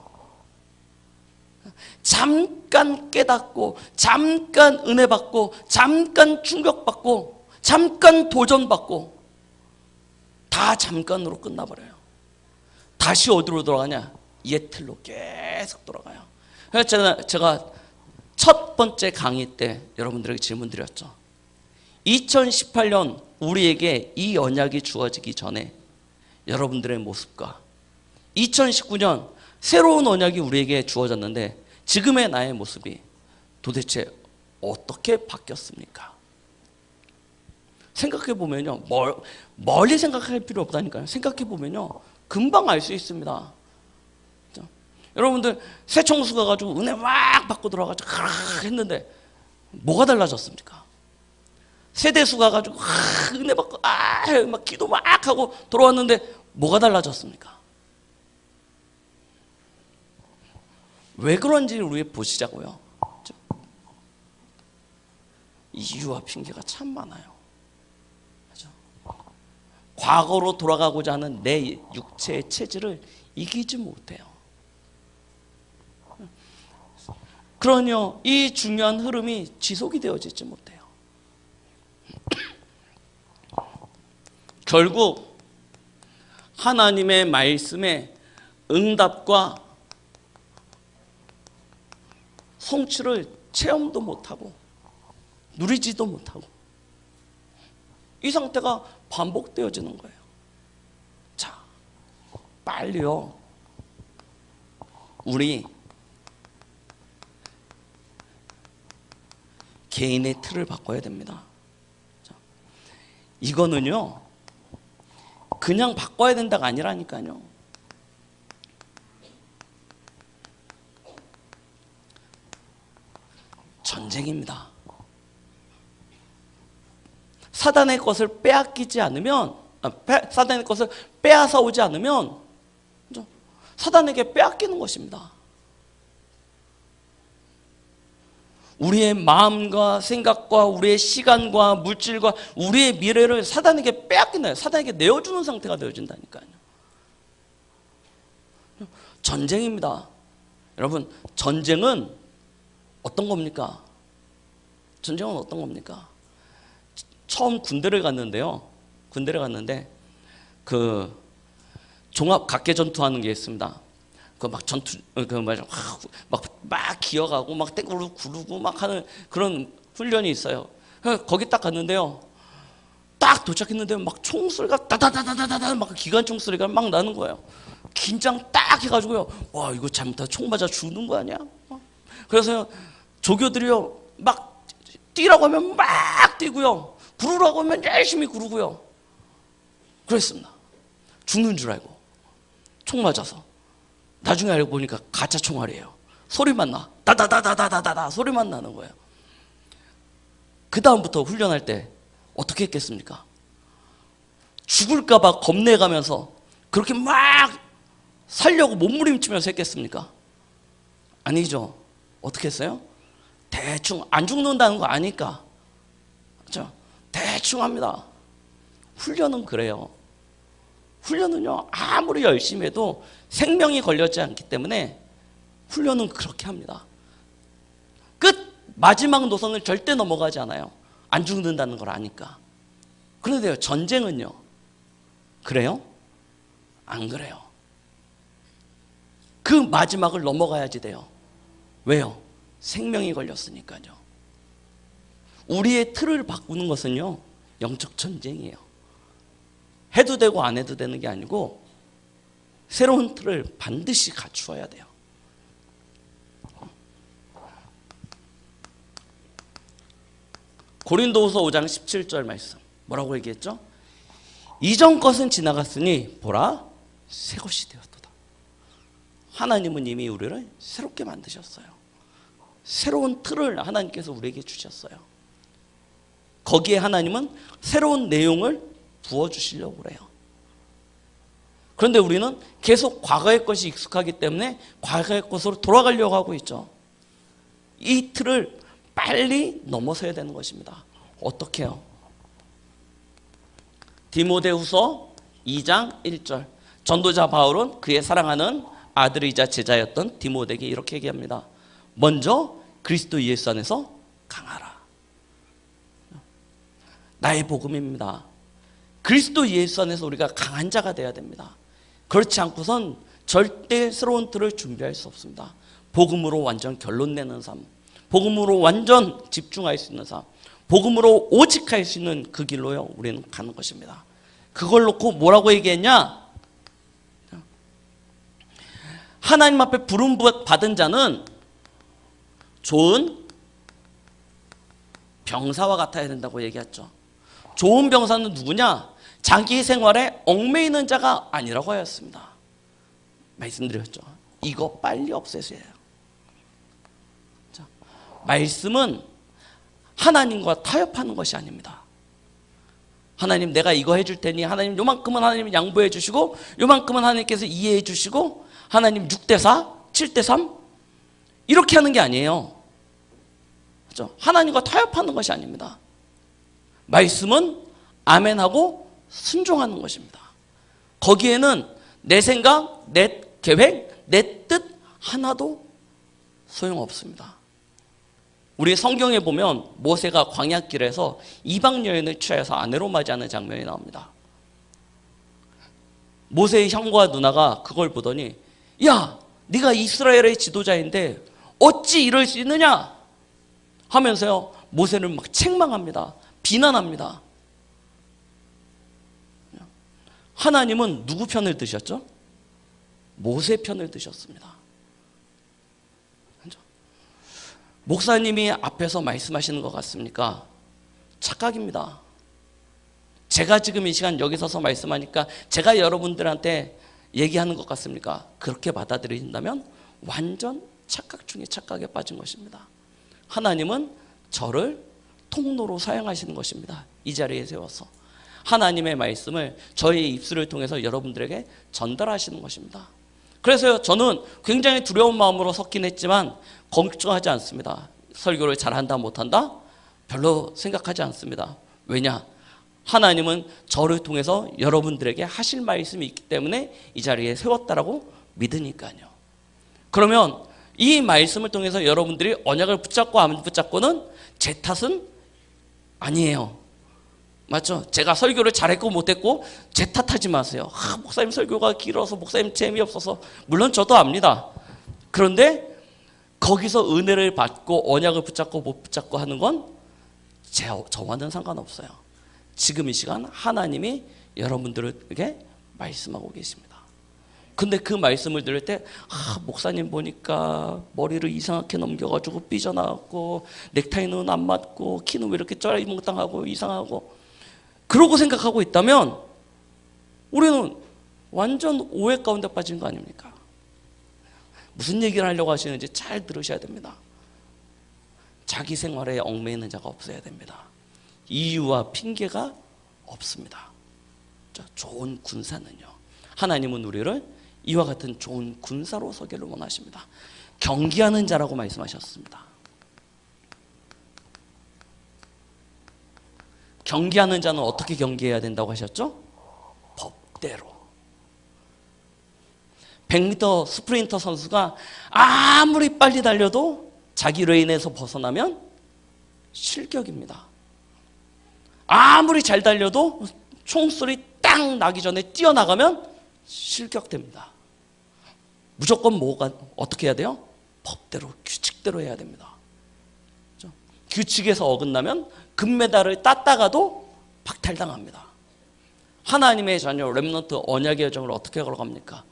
잠깐 깨닫고, 잠깐 은혜 받고, 잠깐 충격받고, 잠깐 도전받고, 다 잠깐으로 끝나버려요. 다시 어디로 돌아가냐? 옛 틀로 계속 돌아가요. 그래서 제가 첫 번째 강의 때 여러분들에게 질문 드렸죠. 2018년 우리에게 이 언약이 주어지기 전에 여러분들의 모습과 2019년 새로운 언약이 우리에게 주어졌는데 지금의 나의 모습이 도대체 어떻게 바뀌었습니까? 생각해 보면요, 멀리 생각할 필요 없다니까요. 생각해 보면요, 금방 알 수 있습니다. 여러분들 새 청수 가가지고 은혜 막 받고 들어가가지고 했는데 뭐가 달라졌습니까? 세대수 가가지고 은혜 받고 막 기도 막 하고 돌아왔는데 뭐가 달라졌습니까? 왜 그런지를 우리 보시자고요. 이유와 핑계가 참 많아요. 그렇죠? 과거로 돌아가고자 하는 내 육체의 체질을 이기지 못해요. 그러니요, 이 중요한 흐름이 지속이 되어지지 못해요. 결국 하나님의 말씀의 응답과 성취를 체험도 못하고 누리지도 못하고 이 상태가 반복되어지는 거예요. 자, 빨리요. 우리 개인의 틀을 바꿔야 됩니다. 자, 이거는요, 그냥 바꿔야 된다가 아니라니까요. 전쟁입니다. 사단의 것을 빼앗기지 않으면, 사단의 것을 빼앗아 오지 않으면 사단에게 빼앗기는 것입니다. 우리의 마음과 생각과 우리의 시간과 물질과 우리의 미래를 사단에게 빼앗기나요? 사단에게 내어주는 상태가 되어진다니까요. 전쟁입니다. 여러분, 전쟁은 어떤 겁니까? 전쟁은 어떤 겁니까? 처음 군대를 갔는데요. 군대를 갔는데 그 종합 각계 전투하는 게 있습니다. 그 막 전투 막 기어가고 막 땡구르 구르고 막 하는 그런 훈련이 있어요. 거기 딱 갔는데요. 딱 도착했는데 막 총소리가 다다다다다다 막 기관총 소리가 막 나는 거예요. 긴장 딱 해가지고요. 와, 이거 잘못하면 총 맞아 죽는 거 아니야? 그래서 조교들이요 막 뛰라고 하면 막 뛰고요. 구르라고 하면 열심히 구르고요. 그랬습니다. 죽는 줄 알고 총 맞아서. 나중에 알고 보니까 가짜 총알이에요. 소리만 나. 다다다다다다다 소리만 나는 거예요. 그 다음부터 훈련할 때 어떻게 했겠습니까? 죽을까 봐 겁내가면서 그렇게 막 살려고 몸부림치면서 했겠습니까? 아니죠. 어떻게 했어요? 대충 안 죽는다는 거 아니까. 그렇죠? 대충 합니다. 훈련은 그래요. 훈련은요, 아무리 열심히 해도 생명이 걸렸지 않기 때문에 훈련은 그렇게 합니다. 끝! 마지막 노선을 절대 넘어가지 않아요. 안 죽는다는 걸 아니까. 그런데요, 전쟁은요, 그래요? 안 그래요. 그 마지막을 넘어가야지 돼요. 왜요? 생명이 걸렸으니까요. 우리의 틀을 바꾸는 것은요, 영적 전쟁이에요. 해도 되고 안 해도 되는 게 아니고 새로운 틀을 반드시 갖추어야 돼요. 고린도후서 5장 17절 말씀 뭐라고 얘기했죠? 이전 것은 지나갔으니 보라 새 것이 되었도다. 하나님은 이미 우리를 새롭게 만드셨어요. 새로운 틀을 하나님께서 우리에게 주셨어요. 거기에 하나님은 새로운 내용을 부어주시려고 그래요. 그런데 우리는 계속 과거의 것이 익숙하기 때문에 과거의 것으로 돌아가려고 하고 있죠. 이 틀을 빨리 넘어서야 되는 것입니다. 어떻게 해요? 디모데후서 2장 1절 전도자 바울은 그의 사랑하는 아들이자 제자였던 디모데에게 이렇게 얘기합니다. 먼저 그리스도 예수 안에서 강하라. 나의 복음입니다. 그리스도 예수 안에서 우리가 강한 자가 되어야 됩니다. 그렇지 않고선 절대 새로운 틀을 준비할 수 없습니다. 복음으로 완전 결론 내는 삶, 복음으로 완전 집중할 수 있는 삶, 복음으로 오직 할 수 있는 그 길로요 우리는 가는 것입니다. 그걸 놓고 뭐라고 얘기했냐? 하나님 앞에 부름 받은 자는 좋은 병사와 같아야 된다고 얘기했죠. 좋은 병사는 누구냐? 자기 생활에 얽매이는 자가 아니라고 하였습니다. 말씀드렸죠. 이거 빨리 없애셔야 해요. 자, 말씀은 하나님과 타협하는 것이 아닙니다. 하나님 내가 이거 해줄 테니 하나님 요만큼은 하나님 양보해 주시고 요만큼은 하나님께서 이해해 주시고 하나님 6대4, 7대3 이렇게 하는 게 아니에요. 그렇죠? 하나님과 타협하는 것이 아닙니다. 말씀은 아멘하고 순종하는 것입니다. 거기에는 내 생각, 내 계획, 내 뜻 하나도 소용없습니다. 우리 성경에 보면 모세가 광야길에서 이방 여인을 취하여서 아내로 맞이하는 장면이 나옵니다. 모세의 형과 누나가 그걸 보더니 야, 네가 이스라엘의 지도자인데 어찌 이럴 수 있느냐 하면서요 모세를 막 책망합니다. 비난합니다. 하나님은 누구 편을 드셨죠? 모세 편을 드셨습니다. 목사님이 앞에서 말씀하시는 것 같습니까? 착각입니다. 제가 지금 이 시간 여기 서서 말씀하니까 제가 여러분들한테 얘기하는 것 같습니까? 그렇게 받아들인다면 완전 착각 중에 착각에 빠진 것입니다. 하나님은 저를 통로로 사용하시는 것입니다. 이 자리에 세워서 하나님의 말씀을 저의 입술을 통해서 여러분들에게 전달하시는 것입니다. 그래서 저는 굉장히 두려운 마음으로 섰긴 했지만 걱정하지 않습니다. 설교를 잘한다 못한다? 별로 생각하지 않습니다. 왜냐? 하나님은 저를 통해서 여러분들에게 하실 말씀이 있기 때문에 이 자리에 세웠다라고 믿으니까요. 그러면 이 말씀을 통해서 여러분들이 언약을 붙잡고 안 붙잡고는 제 탓은 아니에요. 맞죠? 제가 설교를 잘했고 못했고 제 탓하지 마세요. 목사님 설교가 길어서 목사님 재미없어서 물론 저도 압니다. 그런데 거기서 은혜를 받고 언약을 붙잡고 못 붙잡고 하는 건 저와는 상관없어요. 지금 이 시간 하나님이 여러분들에게 말씀하고 계십니다. 근데 그 말씀을 들을 때 목사님 보니까 머리를 이상하게 넘겨가지고 삐져나왔고 넥타이는 안 맞고 키는 왜 이렇게 쩌리몽땅하고 이상하고 그러고 생각하고 있다면 우리는 완전 오해 가운데 빠진 거 아닙니까? 무슨 얘기를 하려고 하시는지 잘 들으셔야 됩니다. 자기 생활에 얽매이는 자가 없어야 됩니다. 이유와 핑계가 없습니다. 좋은 군사는요. 하나님은 우리를 이와 같은 좋은 군사로 서기를 원하십니다. 경계하는 자라고 말씀하셨습니다. 경계하는 자는 어떻게 경계해야 된다고 하셨죠? 법대로. 100m 스프린터 선수가 아무리 빨리 달려도 자기 레인에서 벗어나면 실격입니다. 아무리 잘 달려도 총소리 딱 나기 전에 뛰어나가면 실격됩니다. 무조건 어떻게 해야 돼요? 법대로, 규칙대로 해야 됩니다. 규칙에서 어긋나면 금메달을 땄다가도 박탈당합니다. 하나님의 자녀 렘넌트 언약의 여정을 어떻게 걸어갑니까?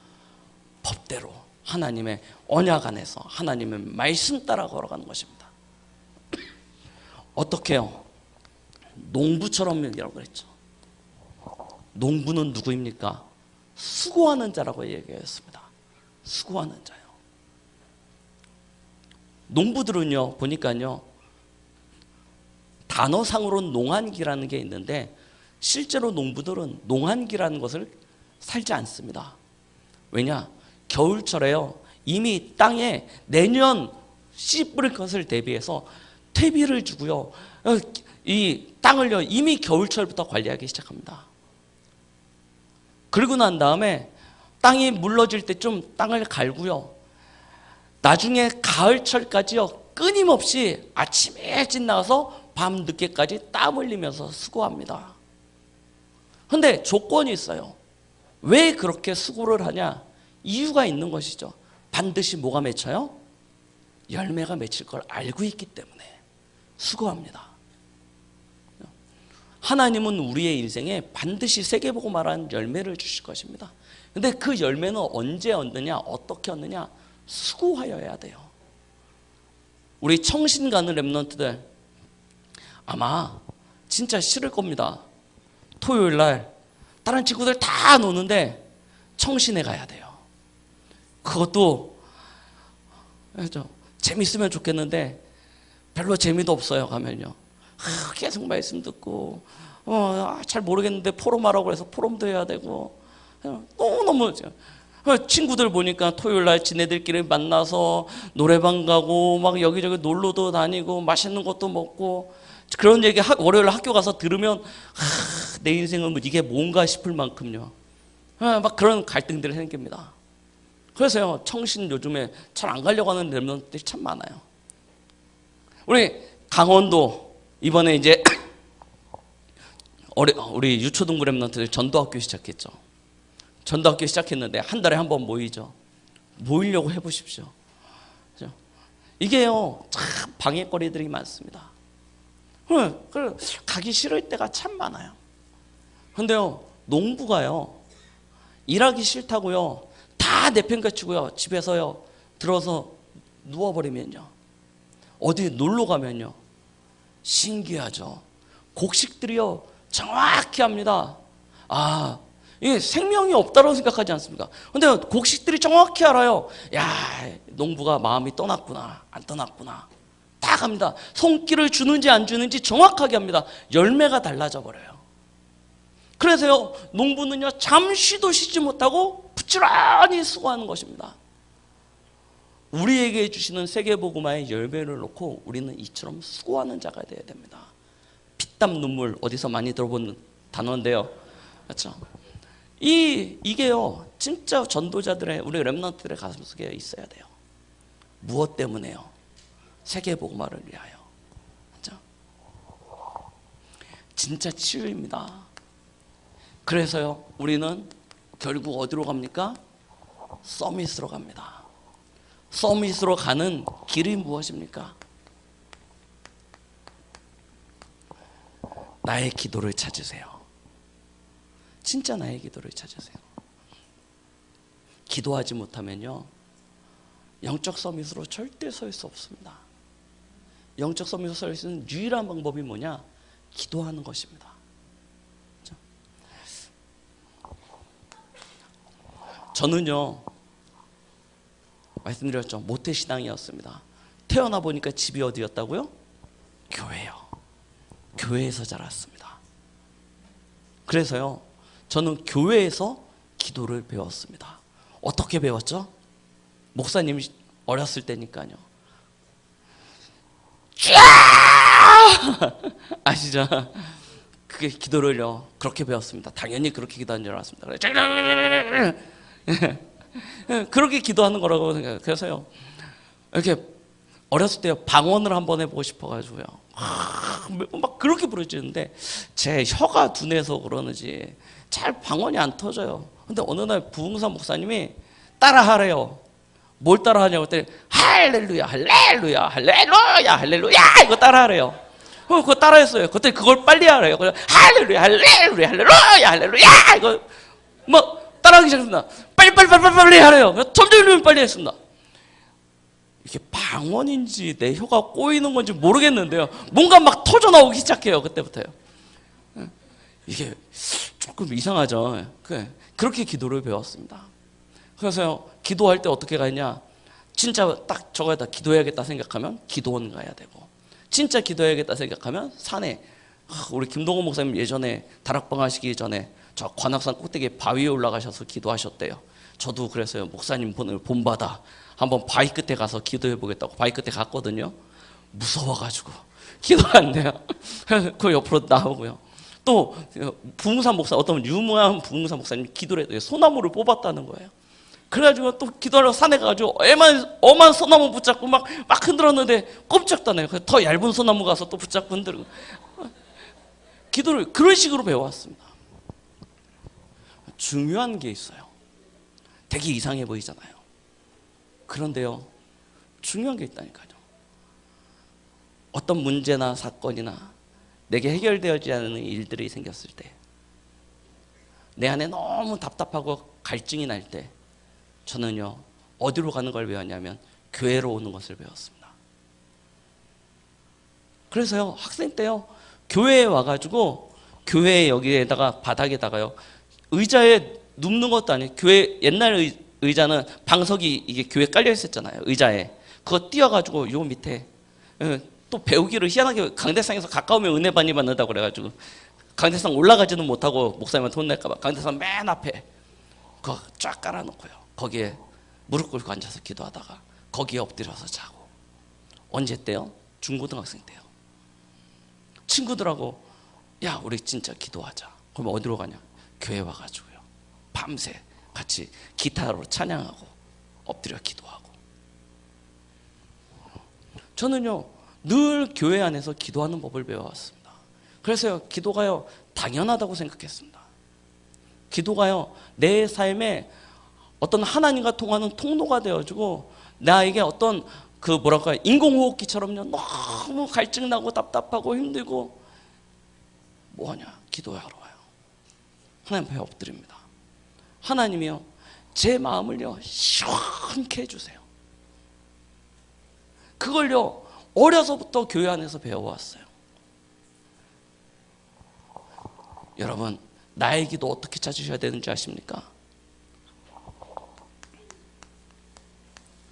법대로 하나님의 언약 안에서 하나님의 말씀 따라 걸어가는 것입니다. 어떻게 해요? 농부처럼이라고 그랬죠. 농부는 누구입니까? 수고하는 자라고 얘기했습니다. 수고하는 자요. 농부들은요 보니까요 단어상으로는 농한기라는 게 있는데 실제로 농부들은 농한기라는 것을 살지 않습니다. 왜냐? 겨울철에요 이미 땅에 내년 씨 뿌릴 것을 대비해서 퇴비를 주고요 이 땅을요 이미 겨울철부터 관리하기 시작합니다. 그리고 난 다음에 땅이 물러질 때쯤 땅을 갈고요 나중에 가을철까지요 끊임없이 아침에 일찍 나와서 밤 늦게까지 땀 흘리면서 수고합니다. 그런데 조건이 있어요. 왜 그렇게 수고를 하냐? 이유가 있는 것이죠. 반드시 뭐가 맺혀요? 열매가 맺힐 걸 알고 있기 때문에 수고합니다. 하나님은 우리의 인생에 반드시 세계보고 말하는 열매를 주실 것입니다. 그런데 그 열매는 언제 얻느냐? 어떻게 얻느냐? 수고하여야 돼요. 우리 청신 가는 렘넌트들 아마 진짜 싫을 겁니다. 토요일 날 다른 친구들 다 노는데 청신에 가야 돼요. 그것도 재밌으면 좋겠는데 별로 재미도 없어요. 가면요. 계속 말씀 듣고 잘 모르겠는데 포럼하라고 해서 포럼도 해야 되고 너무너무 친구들 보니까 토요일날 지네들끼리 만나서 노래방 가고 막 여기저기 놀러도 다니고 맛있는 것도 먹고 그런 얘기 월요일 학교 가서 들으면 내 인생은 뭐 이게 뭔가 싶을 만큼요. 막 그런 갈등들이 생깁니다. 그래서요, 청신 요즘에 잘 안 가려고 하는 렘넌트들이 참 많아요. 우리 강원도 이번에 이제 우리 유초등부 렘넌트들 전도학교 시작했죠. 전도학교 시작했는데 한 달에 한 번 모이죠. 모이려고 해보십시오. 그죠? 이게요, 참 방해거리들이 많습니다. 가기 싫을 때가 참 많아요. 근데요, 농부가요, 일하기 싫다고요, 다 내팽개치고요, 집에서요, 들어서 누워버리면요, 어디 놀러 가면요, 신기하죠. 곡식들이요, 정확히 합니다. 이게 생명이 없다고 생각하지 않습니까? 근데 곡식들이 정확히 알아요. 야, 농부가 마음이 떠났구나, 안 떠났구나. 딱 합니다. 손길을 주는지 안 주는지 정확하게 합니다. 열매가 달라져 버려요. 그래서요, 농부는요, 잠시도 쉬지 못하고 부지런히 수고하는 것입니다. 우리에게 주시는 세계복음화의 열매를 놓고 우리는 이처럼 수고하는 자가 되어야 됩니다. 피땀 눈물, 어디서 많이 들어본 단어인데요. 그렇죠? 이게요, 진짜 전도자들의, 우리 렘넌트들의 가슴속에 있어야 돼요. 무엇 때문에요? 세계복음화를 위하여. 그렇죠? 진짜 치유입니다. 그래서요, 우리는 결국 어디로 갑니까? 서밋으로 갑니다. 서밋으로 가는 길이 무엇입니까? 나의 기도를 찾으세요. 진짜 나의 기도를 찾으세요. 기도하지 못하면요, 영적 서밋으로 절대 설 수 없습니다. 영적 서밋으로 설 수 있는 유일한 방법이 뭐냐? 기도하는 것입니다. 저는요, 말씀드렸죠, 모태신앙이었습니다. 태어나 보니까 집이 어디였다고요? 교회요. 교회에서 자랐습니다. 그래서요, 저는 교회에서 기도를 배웠습니다. 어떻게 배웠죠? 목사님이 어렸을 때니까요. 아시죠? 그게 기도를요, 그렇게 배웠습니다. 당연히 그렇게 기도하는 줄 알았습니다. 그렇게 기도하는 거라고 생각해요. 그래서요, 이렇게 어렸을 때 방언을 한번 해보고 싶어가지고요, 막 그렇게 부르짖는데 제 혀가 둔해서 그러는지 잘 방언이 안 터져요. 근데 어느 날 부흥사 목사님이 따라하래요. 뭘 따라하냐고 했더니 할렐루야 할렐루야 할렐루야 할렐루야 이거 따라하래요. 그거 따라했어요. 그때 그걸 빨리 하래요. 할렐루야 할렐루야 할렐루야 할렐루야 이거 뭐 따라하기 시작했습니다. 빨리 하래요. 점점 빨리 했습니다. 이게 방언인지 내 혀가 꼬이는 건지 모르겠는데요, 뭔가 막 터져 나오기 시작해요. 그때부터요. 이게 조금 이상하죠. 그렇게 기도를 배웠습니다. 그래서요, 기도할 때 어떻게 가냐, 진짜 딱 저거에다 기도해야겠다 생각하면 기도원 가야 되고, 진짜 기도해야겠다 생각하면 산에, 우리 김동호 목사님 예전에 다락방 하시기 전에 저 관악산 꼭대기 바위에 올라가셔서 기도하셨대요. 저도 그래서요, 목사님 본받아 한번 바위 끝에 가서 기도해 보겠다고 바위 끝에 갔거든요. 무서워가지고 기도 안 돼요. 그 옆으로 나오고요. 또 부흥사 목사, 어떤 유명한 부흥사 목사님 기도를 해도 소나무를 뽑았다는 거예요. 그래가지고 또 기도하러 산에 가가지고 엄한 소나무 붙잡고 막 흔들었는데 꼼짝도 안 해요. 더 얇은 소나무 가서 또 붙잡고 흔들고. 기도를 그런 식으로 배워왔습니다. 중요한 게 있어요. 되게 이상해 보이잖아요. 그런데요, 중요한 게 있다니까요. 어떤 문제나 사건이나 내게 해결되지 않는 일들이 생겼을 때, 내 안에 너무 답답하고 갈증이 날 때, 저는요, 어디로 가는 걸 배웠냐면 교회로 오는 것을 배웠습니다. 그래서요, 학생 때요, 교회에 와가지고 교회 여기에다가 바닥에다가요, 의자에 눕는 것도 아니에요. 교회 옛날 의자는 방석이 이게 교회에 깔려 있었잖아요. 의자에 그거 띄어가지고 요 밑에 또 배우기를 희한하게 강대상에서 가까우면 은혜 많이 받는다고 그래가지고 강대상 올라가지는 못하고 목사님한테 혼낼까봐 강대상 맨 앞에 그거 쫙 깔아놓고요. 거기에 무릎 꿇고 앉아서 기도하다가 거기에 엎드려서 자고. 언제 때요? 중고등학생 때요. 친구들하고 야 우리 진짜 기도하자. 그럼 어디로 가냐? 교회 와가지고요. 밤새 같이 기타로 찬양하고 엎드려 기도하고. 저는요 늘 교회 안에서 기도하는 법을 배워왔습니다. 그래서요 기도가요 당연하다고 생각했습니다. 기도가요 내 삶에 어떤 하나님과 통하는 통로가 되어주고 나에게 어떤 그 뭐랄까 인공호흡기처럼요 너무 갈증나고 답답하고 힘들고 뭐하냐 기도하러 와요. 하나님 앞에 엎드립니다. 하나님이요 제 마음을요 시원케 해주세요. 그걸요 어려서부터 교회 안에서 배워왔어요. 여러분 나의 기도 어떻게 찾으셔야 되는지 아십니까?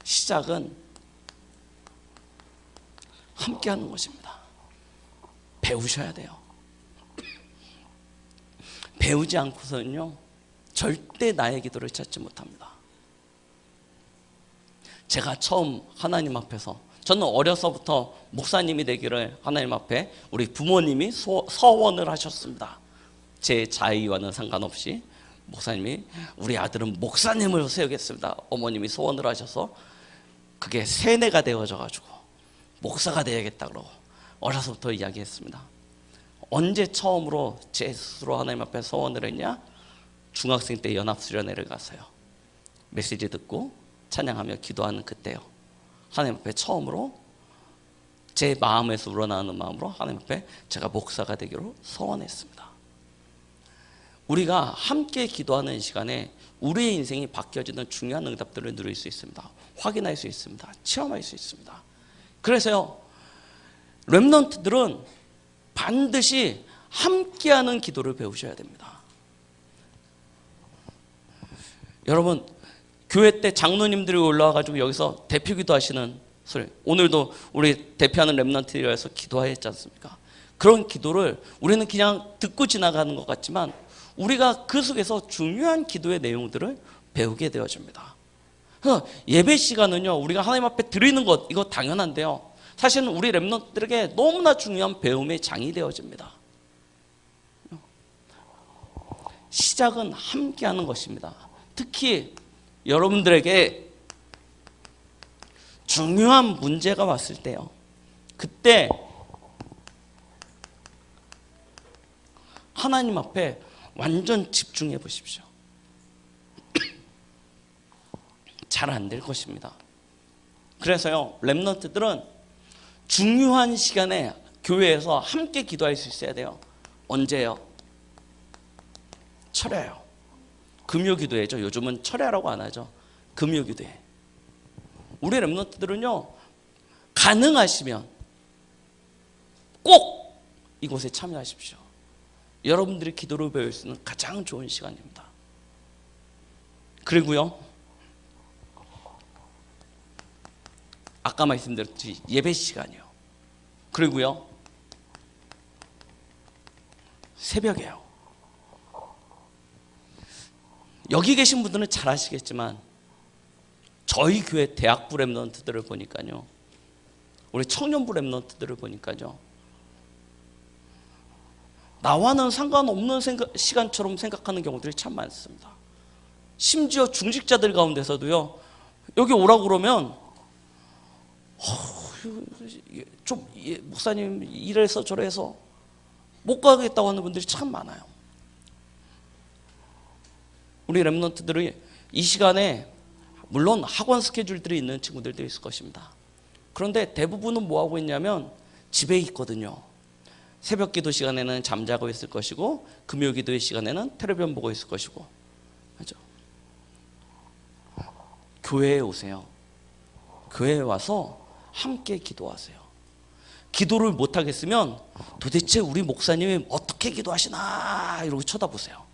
시작은 함께 하는 것입니다. 배우셔야 돼요. 배우지 않고서는요 절대 나의 기도를 찾지 못합니다. 제가 처음 하나님 앞에서 저는 어려서부터 목사님이 되기를 하나님 앞에 우리 부모님이 서원을 하셨습니다. 제 자의와는 상관없이 목사님이 우리 아들은 목사님을 세우겠습니다. 어머님이 소원을 하셔서 그게 세뇌가 되어져 가지고 목사가 되야겠다 그러고 어려서부터 이야기했습니다. 언제 처음으로 제 스스로 하나님 앞에 소원을 했냐? 중학생 때 연합수련회를 가서요. 메시지 듣고 찬양하며 기도하는 그때요. 하나님 앞에 처음으로 제 마음에서 우러나오는 마음으로 하나님 앞에 제가 목사가 되기로 소원했습니다. 우리가 함께 기도하는 시간에 우리의 인생이 바뀌어지는 중요한 응답들을 누릴 수 있습니다. 확인할 수 있습니다. 체험할 수 있습니다. 그래서요 렘넌트들은 반드시 함께하는 기도를 배우셔야 됩니다. 여러분 교회 때 장로님들이 올라와가지고 여기서 대표 기도하시는 소리, 오늘도 우리 대표하는 렘넌트들에서 기도했지 않습니까? 그런 기도를 우리는 그냥 듣고 지나가는 것 같지만 우리가 그 속에서 중요한 기도의 내용들을 배우게 되어집니다. 예배 시간은요 우리가 하나님 앞에 드리는 것 이거 당연한데요 사실은 우리 렘넌트들에게 너무나 중요한 배움의 장이 되어집니다. 시작은 함께하는 것입니다. 특히 여러분들에게 중요한 문제가 왔을 때요 그때 하나님 앞에 완전 집중해 보십시오. 잘 안 될 것입니다. 그래서요 렘넌트들은 중요한 시간에 교회에서 함께 기도할 수 있어야 돼요. 언제요? 철야요. 금요기도회죠. 요즘은 철야라고 안 하죠. 금요기도회. 우리 렘넌트들은요 가능하시면 꼭 이곳에 참여하십시오. 여러분들이 기도를 배울 수 있는 가장 좋은 시간입니다. 그리고요 아까 말씀드렸듯이 예배 시간이요. 그리고요 새벽에요. 여기 계신 분들은 잘 아시겠지만 저희 교회 대학부 렘넌트들을 보니까요 우리 청년부 렘넌트들을 보니까요 나와는 상관없는 시간처럼 생각하는 경우들이 참 많습니다. 심지어 중직자들 가운데서도요 여기 오라고 그러면 좀 목사님 이래서 저래서 못 가겠다고 하는 분들이 참 많아요. 우리 렘넌트들이 이 시간에 물론 학원 스케줄들이 있는 친구들도 있을 것입니다. 그런데 대부분은 뭐하고 있냐면 집에 있거든요. 새벽 기도 시간에는 잠자고 있을 것이고 금요 기도의 시간에는 텔레비전 보고 있을 것이고 그렇죠? 교회에 오세요. 교회에 와서 함께 기도하세요. 기도를 못하겠으면 도대체 우리 목사님이 어떻게 기도하시나 이러고 쳐다보세요.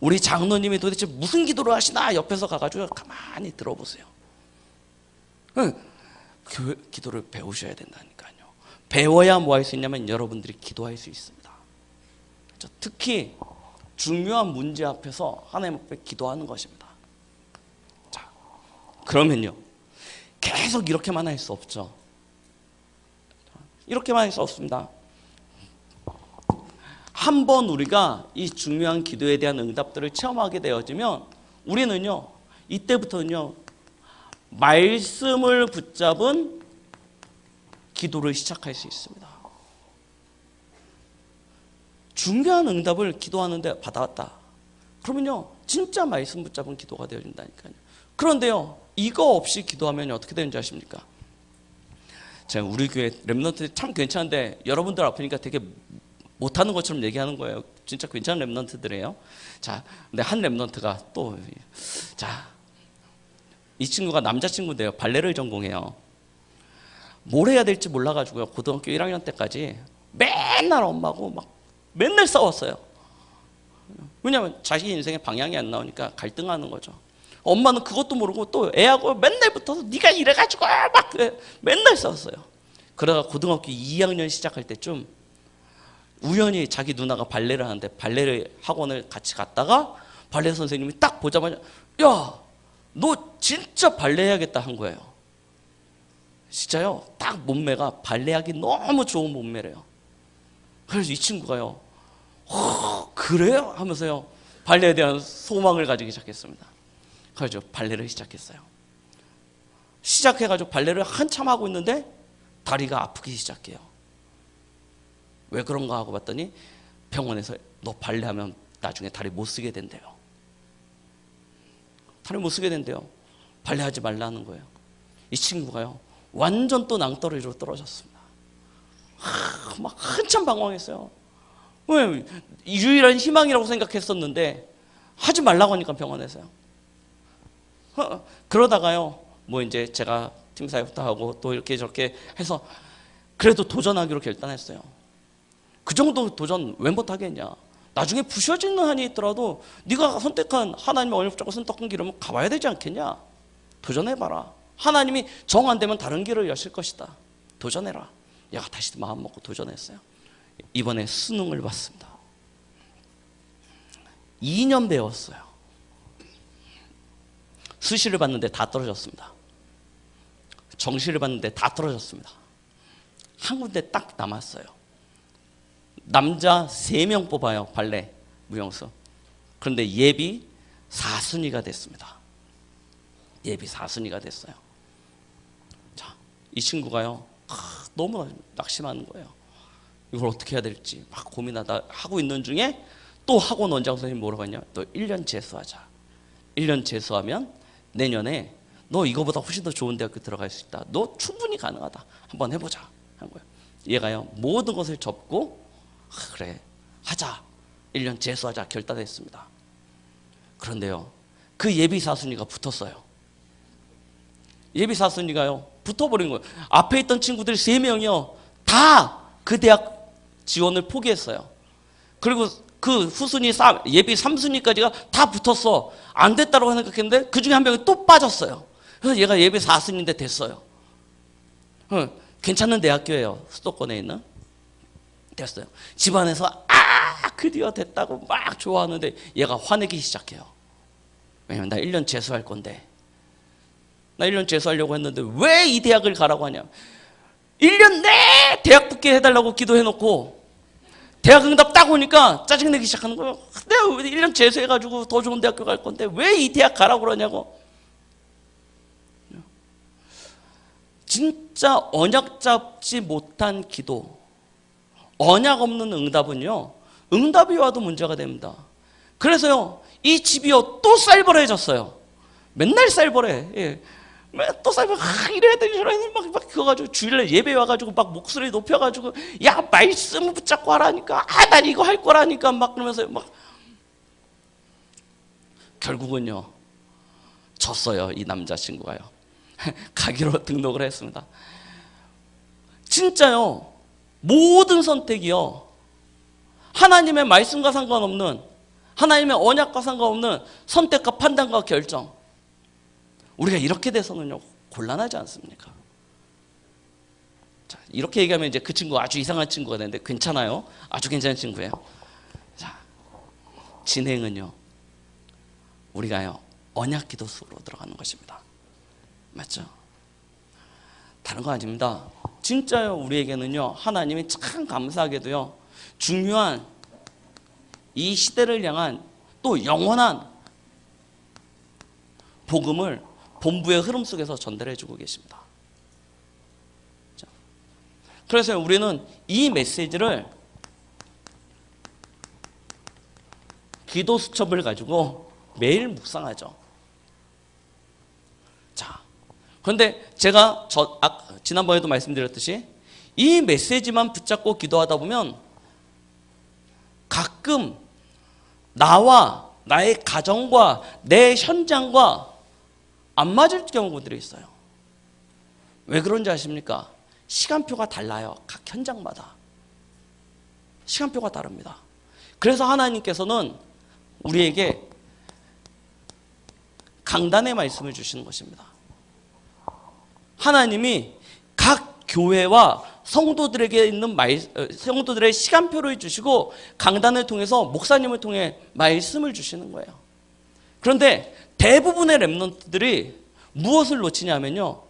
우리 장로님이 도대체 무슨 기도를 하시나 옆에서 가가지고 가만히 들어보세요. 교회 기도를 배우셔야 된다니까요. 배워야 뭐 할 수 있냐면 여러분들이 기도할 수 있습니다. 특히 중요한 문제 앞에서 하나님 앞에 기도하는 것입니다. 자, 그러면요, 계속 이렇게만 할 수 없죠. 이렇게만 할 수 없습니다. 한번 우리가 이 중요한 기도에 대한 응답들을 체험하게 되어지면 우리는요, 이때부터는요, 말씀을 붙잡은 기도를 시작할 수 있습니다. 중요한 응답을 기도하는데 받아왔다. 그러면요, 진짜 말씀 붙잡은 기도가 되어진다니까요. 그런데요, 이거 없이 기도하면 어떻게 되는지 아십니까? 제가 우리 교회 랩런트 참 괜찮은데 여러분들 아프니까 되게 못하는 것처럼 얘기하는 거예요. 진짜 괜찮은 랩런트들이에요. 자, 근데 한 랩런트가 또, 자, 이 친구가 남자친구인데요, 발레를 전공해요. 뭘 해야 될지 몰라가지고요, 고등학교 1학년 때까지 맨날 엄마하고 막 맨날 싸웠어요. 왜냐하면 자기 인생의 방향이 안 나오니까 갈등하는 거죠. 엄마는 그것도 모르고 또 애하고 맨날 붙어서 네가 이래가지고 막 맨날 싸웠어요. 그러다가 고등학교 2학년 시작할 때쯤 우연히 자기 누나가 발레를 하는데 발레 학원을 같이 갔다가 발레 선생님이 딱 보자마자 야, 너 진짜 발레 해야겠다 한 거예요. 진짜요. 딱 몸매가 발레하기 너무 좋은 몸매래요. 그래서 이 친구가요, 그래요? 하면서요, 발레에 대한 소망을 가지기 시작했습니다. 그래서 발레를 시작했어요. 시작해가지고 발레를 한참 하고 있는데 다리가 아프기 시작해요. 왜 그런가 하고 봤더니 병원에서 너 발레하면 나중에 다리 못 쓰게 된대요. 다리 못 쓰게 된대요. 발레하지 말라는 거예요. 이 친구가요, 완전 또 낭떠러지로 떨어졌습니다. 막 한참 방황했어요. 왜? 유일한 희망이라고 생각했었는데 하지 말라고 하니까 병원에서요. 그러다가요, 뭐 이제 제가 팀사역도 하고 또 이렇게 저렇게 해서 그래도 도전하기로 결단했어요. 그 정도 도전 왜 못하겠냐. 나중에 부셔지는 한이 있더라도 네가 선택한 하나님의 언약 붙잡고 선택한 길은 가봐야 되지 않겠냐. 도전해봐라. 하나님이 정 안 되면 다른 길을 여실 것이다. 도전해라. 얘가 다시 마음 먹고 도전했어요. 이번에 수능을 봤습니다. 2년 배웠어요. 수시를 봤는데 다 떨어졌습니다. 정시를 봤는데 다 떨어졌습니다. 한 군데 딱 남았어요. 남자 3명 뽑아요. 발레 무용수. 그런데 예비 4순위가 됐습니다. 예비 4순위가 됐어요. 자, 이 친구가요, 너무 낙심하는 거예요. 이걸 어떻게 해야 될지 막 고민하다 하고 있는 중에 또 학원 원장 선생님이 뭐라고 했냐, 너 1년 재수하자. 1년 재수하면 내년에 너 이거보다 훨씬 더 좋은 대학교 들어갈 수 있다. 너 충분히 가능하다. 한번 해보자 한 거예요. 얘가요, 모든 것을 접고 그래 하자. 1년 재수하자 결단했습니다. 그런데요, 그 예비 4순위가 붙었어요. 예비 4순위가요 붙어버린 거예요. 앞에 있던 친구들 3명이요 다 그 대학 지원을 포기했어요. 그리고 그 후순위 예비 3순위까지가 다 붙었어. 안 됐다고 생각했는데 그 중에 한 명이 또 빠졌어요. 그래서 얘가 예비 4순위인데 됐어요. 괜찮은 대학교예요. 수도권에 있는. 됐어요. 집안에서 드디어 됐다고 막 좋아하는데 얘가 화내기 시작해요. 왜냐면 나 1년 재수할 건데, 나 1년 재수하려고 했는데 왜 이 대학을 가라고 하냐. 1년 내 대학 붙게 해달라고 기도해놓고 대학 응답 딱 오니까 짜증내기 시작하는 거예요. 내가 1년 재수해가지고 더 좋은 대학교 갈 건데 왜 이 대학 가라고 그러냐고. 진짜 언약 잡지 못한 기도, 언약 없는 응답은요, 응답이 와도 문제가 됩니다. 그래서요, 이 집이요 또 쌀벌해졌어요. 맨날 쌀벌해. 예. 또 쌀벌, 이래야 되니 저래야 되니 막 그거 가지고 주일날 예배 와가지고 막 목소리 높여가지고 야 말씀 붙잡고 하라니까, 난 이거 할 거라니까 막 그러면서 막 결국은요 졌어요. 이 남자친구가요. 가기로 등록을 했습니다. 진짜요, 모든 선택이요 하나님의 말씀과 상관없는, 하나님의 언약과 상관없는 선택과 판단과 결정. 우리가 이렇게 돼서는요, 곤란하지 않습니까? 자, 이렇게 얘기하면 이제 그 친구 아주 이상한 친구가 되는데 괜찮아요. 아주 괜찮은 친구예요. 자, 진행은요, 우리가요, 언약 기도 속으로 들어가는 것입니다. 맞죠? 다른 거 아닙니다. 진짜요, 우리에게는요, 하나님이 참 감사하게도요, 중요한 이 시대를 향한 또 영원한 복음을 본부의 흐름 속에서 전달해 주고 계십니다. 그래서 우리는 이 메시지를 기도 수첩을 가지고 매일 묵상하죠. 자, 그런데 제가 지난번에도 말씀드렸듯이 이 메시지만 붙잡고 기도하다 보면 가끔 나와 나의 가정과 내 현장과 안 맞을 경우들이 있어요. 왜 그런지 아십니까? 시간표가 달라요. 각 현장마다 시간표가 다릅니다. 그래서 하나님께서는 우리에게 강단의 말씀을 주시는 것입니다. 하나님이 각 교회와 성도들에게 있는 성도들의 시간표를 주시고 강단을 통해서 목사님을 통해 말씀을 주시는 거예요. 그런데 대부분의 렘넌트들이 무엇을 놓치냐면요,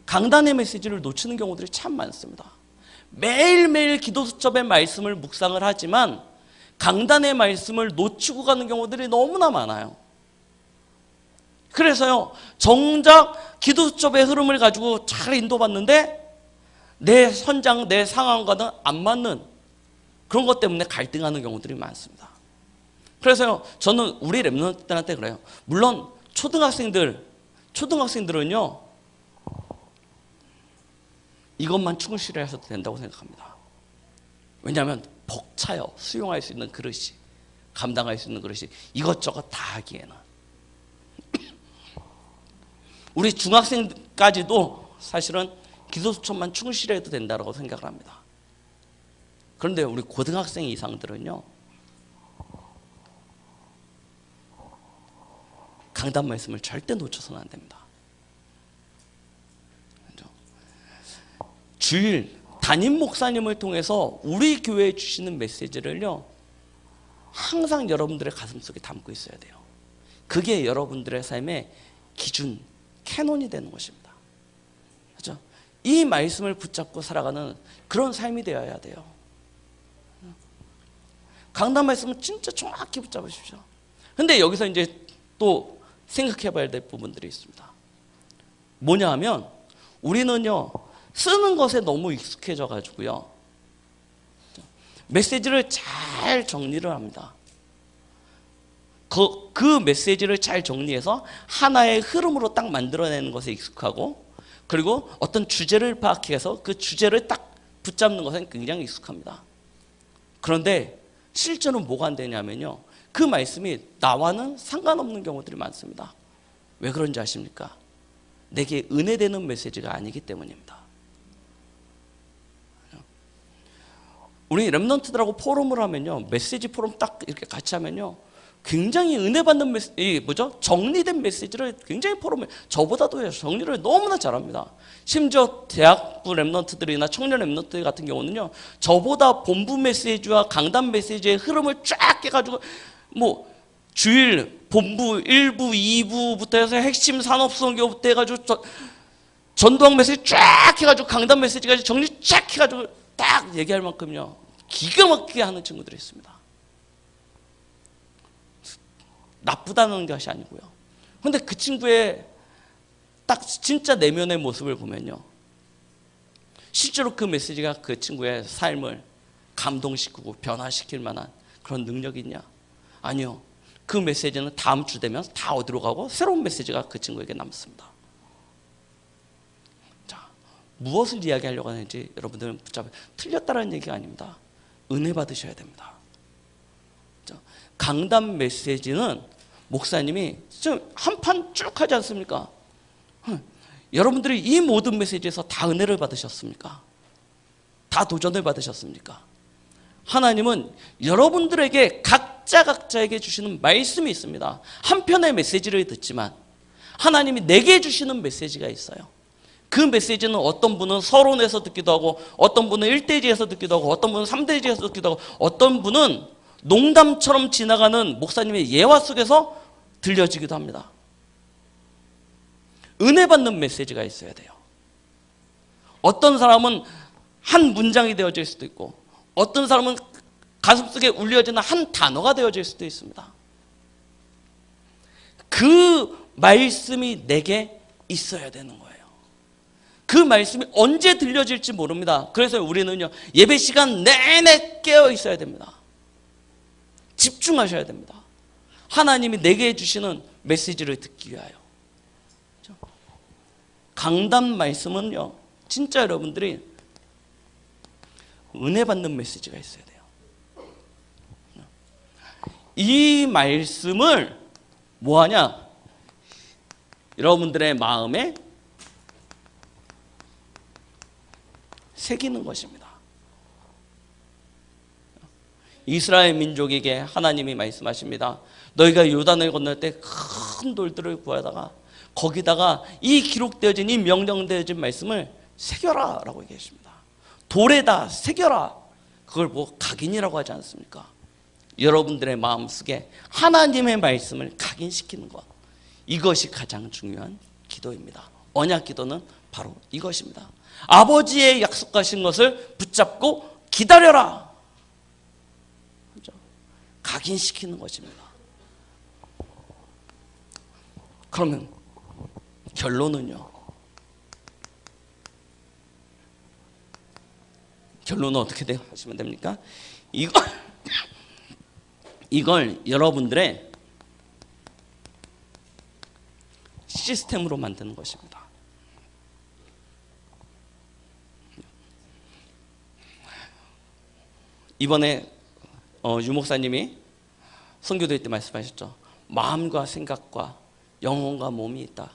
강단의 메시지를 놓치는 경우들이 참 많습니다. 매일매일 기도 수첩의 말씀을 묵상을 하지만 강단의 말씀을 놓치고 가는 경우들이 너무나 많아요. 그래서요, 정작 기도 수첩의 흐름을 가지고 잘 인도받는데 내 현장, 내 상황과는 안 맞는 그런 것 때문에 갈등하는 경우들이 많습니다. 그래서요, 저는 우리 렘넌트들한테 그래요. 물론 초등학생들은요, 이것만 충실히 하셔도 된다고 생각합니다. 왜냐하면 벅차요. 수용할 수 있는 그릇이, 감당할 수 있는 그릇이 이것저것 다 하기에는. 우리 중학생까지도 사실은 기도수첩만 충실해도 된다고 생각을 합니다. 그런데 우리 고등학생 이상들은요, 강단 말씀을 절대 놓쳐서는 안 됩니다. 주일 담임 목사님을 통해서 우리 교회에 주시는 메시지를요, 항상 여러분들의 가슴속에 담고 있어야 돼요. 그게 여러분들의 삶의 기준, 캐논이 되는 것입니다. 그렇죠? 이 말씀을 붙잡고 살아가는 그런 삶이 되어야 돼요. 강단 말씀은 진짜 정확히 붙잡으십시오. 근데 여기서 이제 또 생각해 봐야 될 부분들이 있습니다. 뭐냐 하면 우리는요, 쓰는 것에 너무 익숙해져 가지고요, 메시지를 잘 정리를 합니다. 그 메시지를 잘 정리해서 하나의 흐름으로 딱 만들어내는 것에 익숙하고, 그리고 어떤 주제를 파악해서 그 주제를 딱 붙잡는 것에 굉장히 익숙합니다. 그런데 실제로 뭐가 안 되냐면요, 그 말씀이 나와는 상관없는 경우들이 많습니다. 왜 그런지 아십니까? 내게 은혜되는 메시지가 아니기 때문입니다. 우리 렘넌트들하고 포럼을 하면요, 메시지 포럼 딱 이렇게 같이 하면요, 굉장히 은혜받는 정리된 메시지를 굉장히 포럼에 저보다도 정리를 너무나 잘합니다. 심지어 대학부 렘넌트들이나 청년 렘넌트들 같은 경우는요, 저보다 본부 메시지와 강단 메시지의 흐름을 쫙 해가지고 뭐 주일 본부 1부, 2부부터 해서 핵심 산업선교부터 해가지고 전도학 메시지 쫙 해가지고 강단 메시지까지 정리 쫙 해가지고 딱 얘기할 만큼요, 기가 막히게 하는 친구들이 있습니다. 나쁘다는 것이 아니고요. 그런데 그 친구의 딱 진짜 내면의 모습을 보면요, 실제로 그 메시지가 그 친구의 삶을 감동시키고 변화시킬 만한 그런 능력이 있냐? 아니요. 그 메시지는 다음 주 되면 다 어디로 가고 새로운 메시지가 그 친구에게 남습니다. 자, 무엇을 이야기하려고 하는지 여러분들은 붙잡아요. 틀렸다는 얘기가 아닙니다. 은혜 받으셔야 됩니다. 자, 강단 메시지는 목사님이 한 판 쭉 하지 않습니까? 여러분들이 이 모든 메시지에서 다 은혜를 받으셨습니까? 다 도전을 받으셨습니까? 하나님은 여러분들에게 각 각자에게 주시는 말씀이 있습니다. 한편의 메시지를 듣지만 하나님이 내게 주시는 메시지가 있어요. 그 메시지는 어떤 분은 서론에서 듣기도 하고, 어떤 분은 1대지에서 듣기도 하고, 어떤 분은 3대지에서 듣기도 하고, 어떤 분은 농담처럼 지나가는 목사님의 예화 속에서 들려지기도 합니다. 은혜 받는 메시지가 있어야 돼요. 어떤 사람은 한 문장이 되어질 수도 있고, 어떤 사람은 가슴속에 울려지는 한 단어가 되어질 수도 있습니다. 그 말씀이 내게 있어야 되는 거예요. 그 말씀이 언제 들려질지 모릅니다. 그래서 우리는요, 예배 시간 내내 깨어 있어야 됩니다. 집중하셔야 됩니다. 하나님이 내게 주시는 메시지를 듣기 위하여. 강단 말씀은요, 진짜 여러분들이 은혜 받는 메시지가 있어야 돼요. 이 말씀을 뭐하냐? 여러분들의 마음에 새기는 것입니다. 이스라엘 민족에게 하나님이 말씀하십니다. 너희가 요단을 건널 때 큰 돌들을 구하다가 거기다가 이 기록되어진, 이 명령되어진 말씀을 새겨라 라고 얘기하십니다. 돌에다 새겨라. 그걸 뭐 각인이라고 하지 않습니까? 여러분들의 마음속에 하나님의 말씀을 각인시키는 것, 이것이 가장 중요한 기도입니다. 언약 기도는 바로 이것입니다. 아버지의 약속하신 것을 붙잡고 기다려라. 그렇죠? 각인시키는 것입니다. 그러면 결론은요? 결론은 어떻게 하시면 됩니까? 이걸 여러분들의 시스템으로 만드는 것입니다. 이번에 유 목사님이 선교될 때 말씀하셨죠. 마음과 생각과 영혼과 몸이 있다.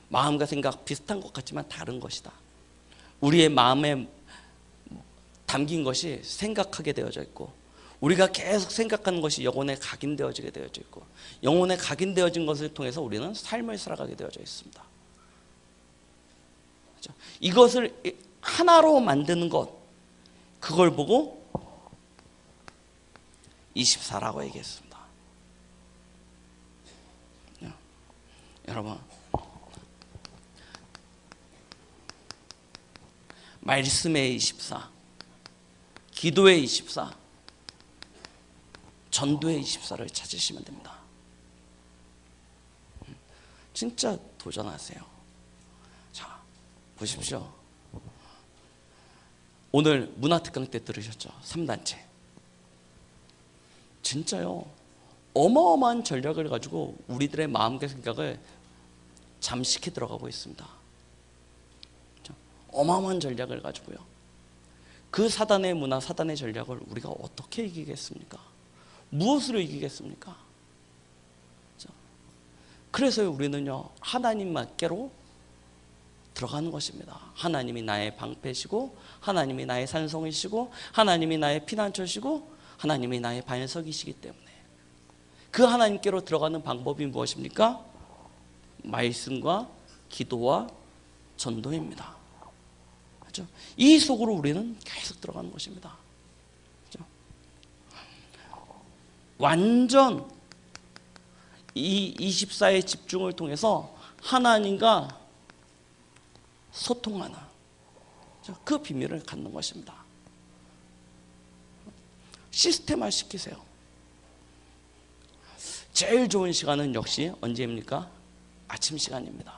마음과 생각 비슷한 것 같지만 다른 것이다. 우리의 마음에 담긴 것이 생각하게 되어져 있고, 우리가 계속 생각하는 것이 영혼에 각인되어지게 되어져 있고, 영혼에 각인되어진 것을 통해서 우리는 삶을 살아가게 되어져 있습니다. 그렇죠? 이것을 하나로 만드는 것, 그걸 보고 24라고 얘기했습니다. 여러분, 말씀의 24, 기도의 24, 전도의 24를 찾으시면 됩니다. 진짜 도전하세요. 자, 보십시오. 오늘 문화특강 때 들으셨죠? 3단체. 진짜요. 어마어마한 전략을 가지고 우리들의 마음과 생각을 잠식해 들어가고 있습니다. 어마어마한 전략을 가지고요. 그 사단의 문화, 사단의 전략을 우리가 어떻게 이기겠습니까? 무엇으로 이기겠습니까? 그래서 우리는요, 하나님께로 들어가는 것입니다. 하나님이 나의 방패시고, 하나님이 나의 산성이시고, 하나님이 나의 피난처시고, 하나님이 나의 반석이시기 때문에 그 하나님께로 들어가는 방법이 무엇입니까? 말씀과 기도와 전도입니다. 그렇죠? 이 속으로 우리는 계속 들어가는 것입니다. 그렇죠? 완전 이 24의 집중을 통해서 하나님과 소통하는 그 비밀을 갖는 것입니다. 시스템화 시키세요. 제일 좋은 시간은 역시 언제입니까? 아침 시간입니다.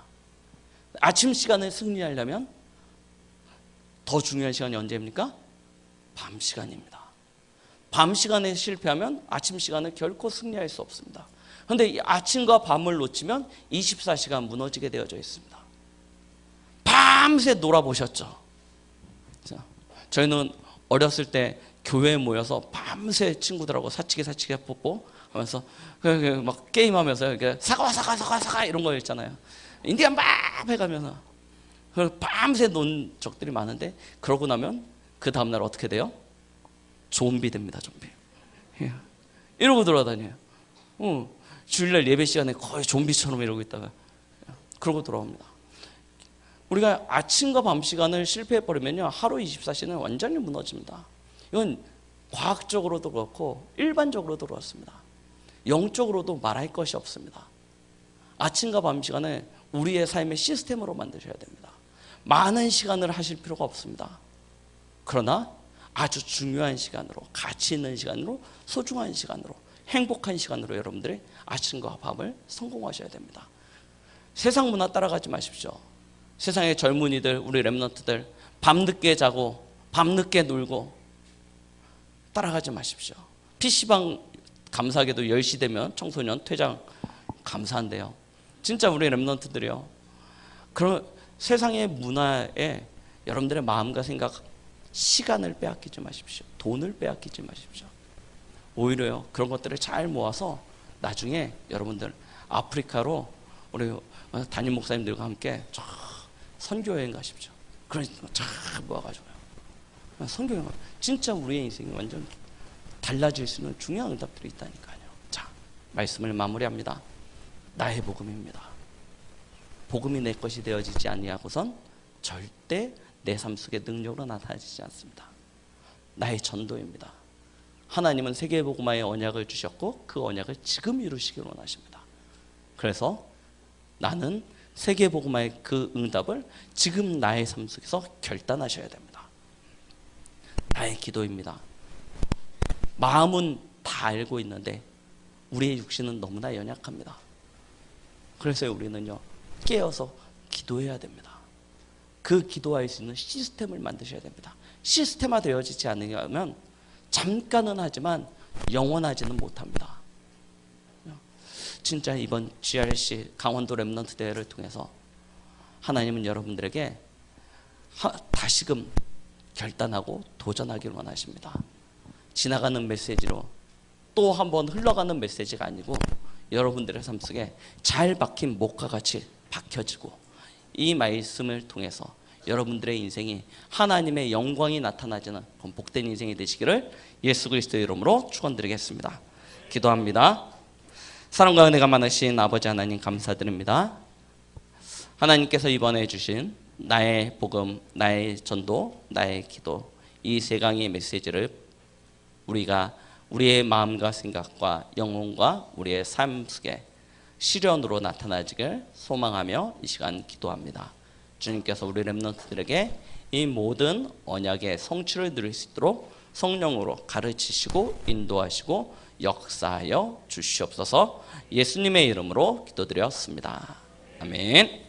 아침 시간에 승리하려면 더 중요한 시간이 언제입니까? 밤 시간입니다. 밤 시간에 실패하면 아침 시간에 결코 승리할 수 없습니다. 그런데 이 아침과 밤을 놓치면 24시간 무너지게 되어져 있습니다. 밤새 놀아보셨죠? 저희는 어렸을 때 교회에 모여서 밤새 친구들하고 사치기 뽀뽀 하면서 막 게임하면서 사과 이런 거 있잖아요. 인디안 밥 해가면서 밤새 논 적들이 많은데, 그러고 나면 그 다음날 어떻게 돼요? 좀비 됩니다. 좀비. 이러고 돌아다녀요. 주일날 예배 시간에 거의 좀비처럼 이러고 있다가 그러고 돌아옵니다. 우리가 아침과 밤 시간을 실패해버리면요, 하루 24시는 완전히 무너집니다. 이건 과학적으로도 그렇고 일반적으로도 그렇습니다. 영적으로도 말할 것이 없습니다. 아침과 밤 시간을 우리의 삶의 시스템으로 만드셔야 됩니다. 많은 시간을 하실 필요가 없습니다. 그러나 아주 중요한 시간으로, 가치 있는 시간으로, 소중한 시간으로, 행복한 시간으로 여러분들이 아침과 밤을 성공하셔야 됩니다. 세상 문화 따라가지 마십시오. 세상의 젊은이들, 우리 렘넌트들 밤늦게 자고 밤늦게 놀고 따라가지 마십시오. PC방 감사하게도 10시 되면 청소년 퇴장 감사한데요, 진짜 우리 렘넌트들이요, 그런 세상의 문화에 여러분들의 마음과 생각, 시간을 빼앗기지 마십시오. 돈을 빼앗기지 마십시오. 오히려요, 그런 것들을 잘 모아서 나중에 여러분들 아프리카로 우리 담임 목사님들과 함께 쫙 선교여행 가십시오. 그러니까 쫙 모아가지고요, 선교여행. 진짜 우리의 인생이 완전 달라질 수 있는 중요한 응답들이 있다니까요. 자, 말씀을 마무리합니다. 나의 복음입니다. 복음이 내 것이 되어지지 아니하고선 절대 내 삶 속에 능력으로 나타나지 않습니다. 나의 전도입니다. 하나님은 세계복음화의 언약을 주셨고 그 언약을 지금 이루시기를 원하십니다. 그래서 나는 세계복음화의 그 응답을 지금 나의 삶 속에서 결단하셔야 됩니다. 나의 기도입니다. 마음은 다 알고 있는데 우리의 육신은 너무나 연약합니다. 그래서 우리는요, 깨어서 기도해야 됩니다. 그 기도할 수 있는 시스템을 만드셔야 됩니다. 시스템화 되어지지 않으면 잠깐은 하지만 영원하지는 못합니다. 진짜 이번 GRC 강원도 렘넌트 대회를 통해서 하나님은 여러분들에게 다시금 결단하고 도전하기를 원하십니다. 지나가는 메시지로 또 한번 흘러가는 메시지가 아니고 여러분들의 삶 속에 잘 박힌 목과 같이 박혀지고 이 말씀을 통해서 여러분들의 인생이 하나님의 영광이 나타나지는 복된 인생이 되시기를 예수 그리스도의 이름으로 축원드리겠습니다. 기도합니다. 사랑과 은혜가 많으신 아버지 하나님 감사드립니다. 하나님께서 이번에 주신 나의 복음, 나의 전도, 나의 기도, 이 세 강의 메시지를 우리가 우리의 마음과 생각과 영혼과 우리의 삶 속에 실현으로 나타나지길 소망하며 이 시간 기도합니다. 주님께서 우리 렘넌트들에게 이 모든 언약의 성취를 누릴 수 있도록 성령으로 가르치시고 인도하시고 역사하여 주시옵소서. 예수님의 이름으로 기도드렸습니다. 아멘.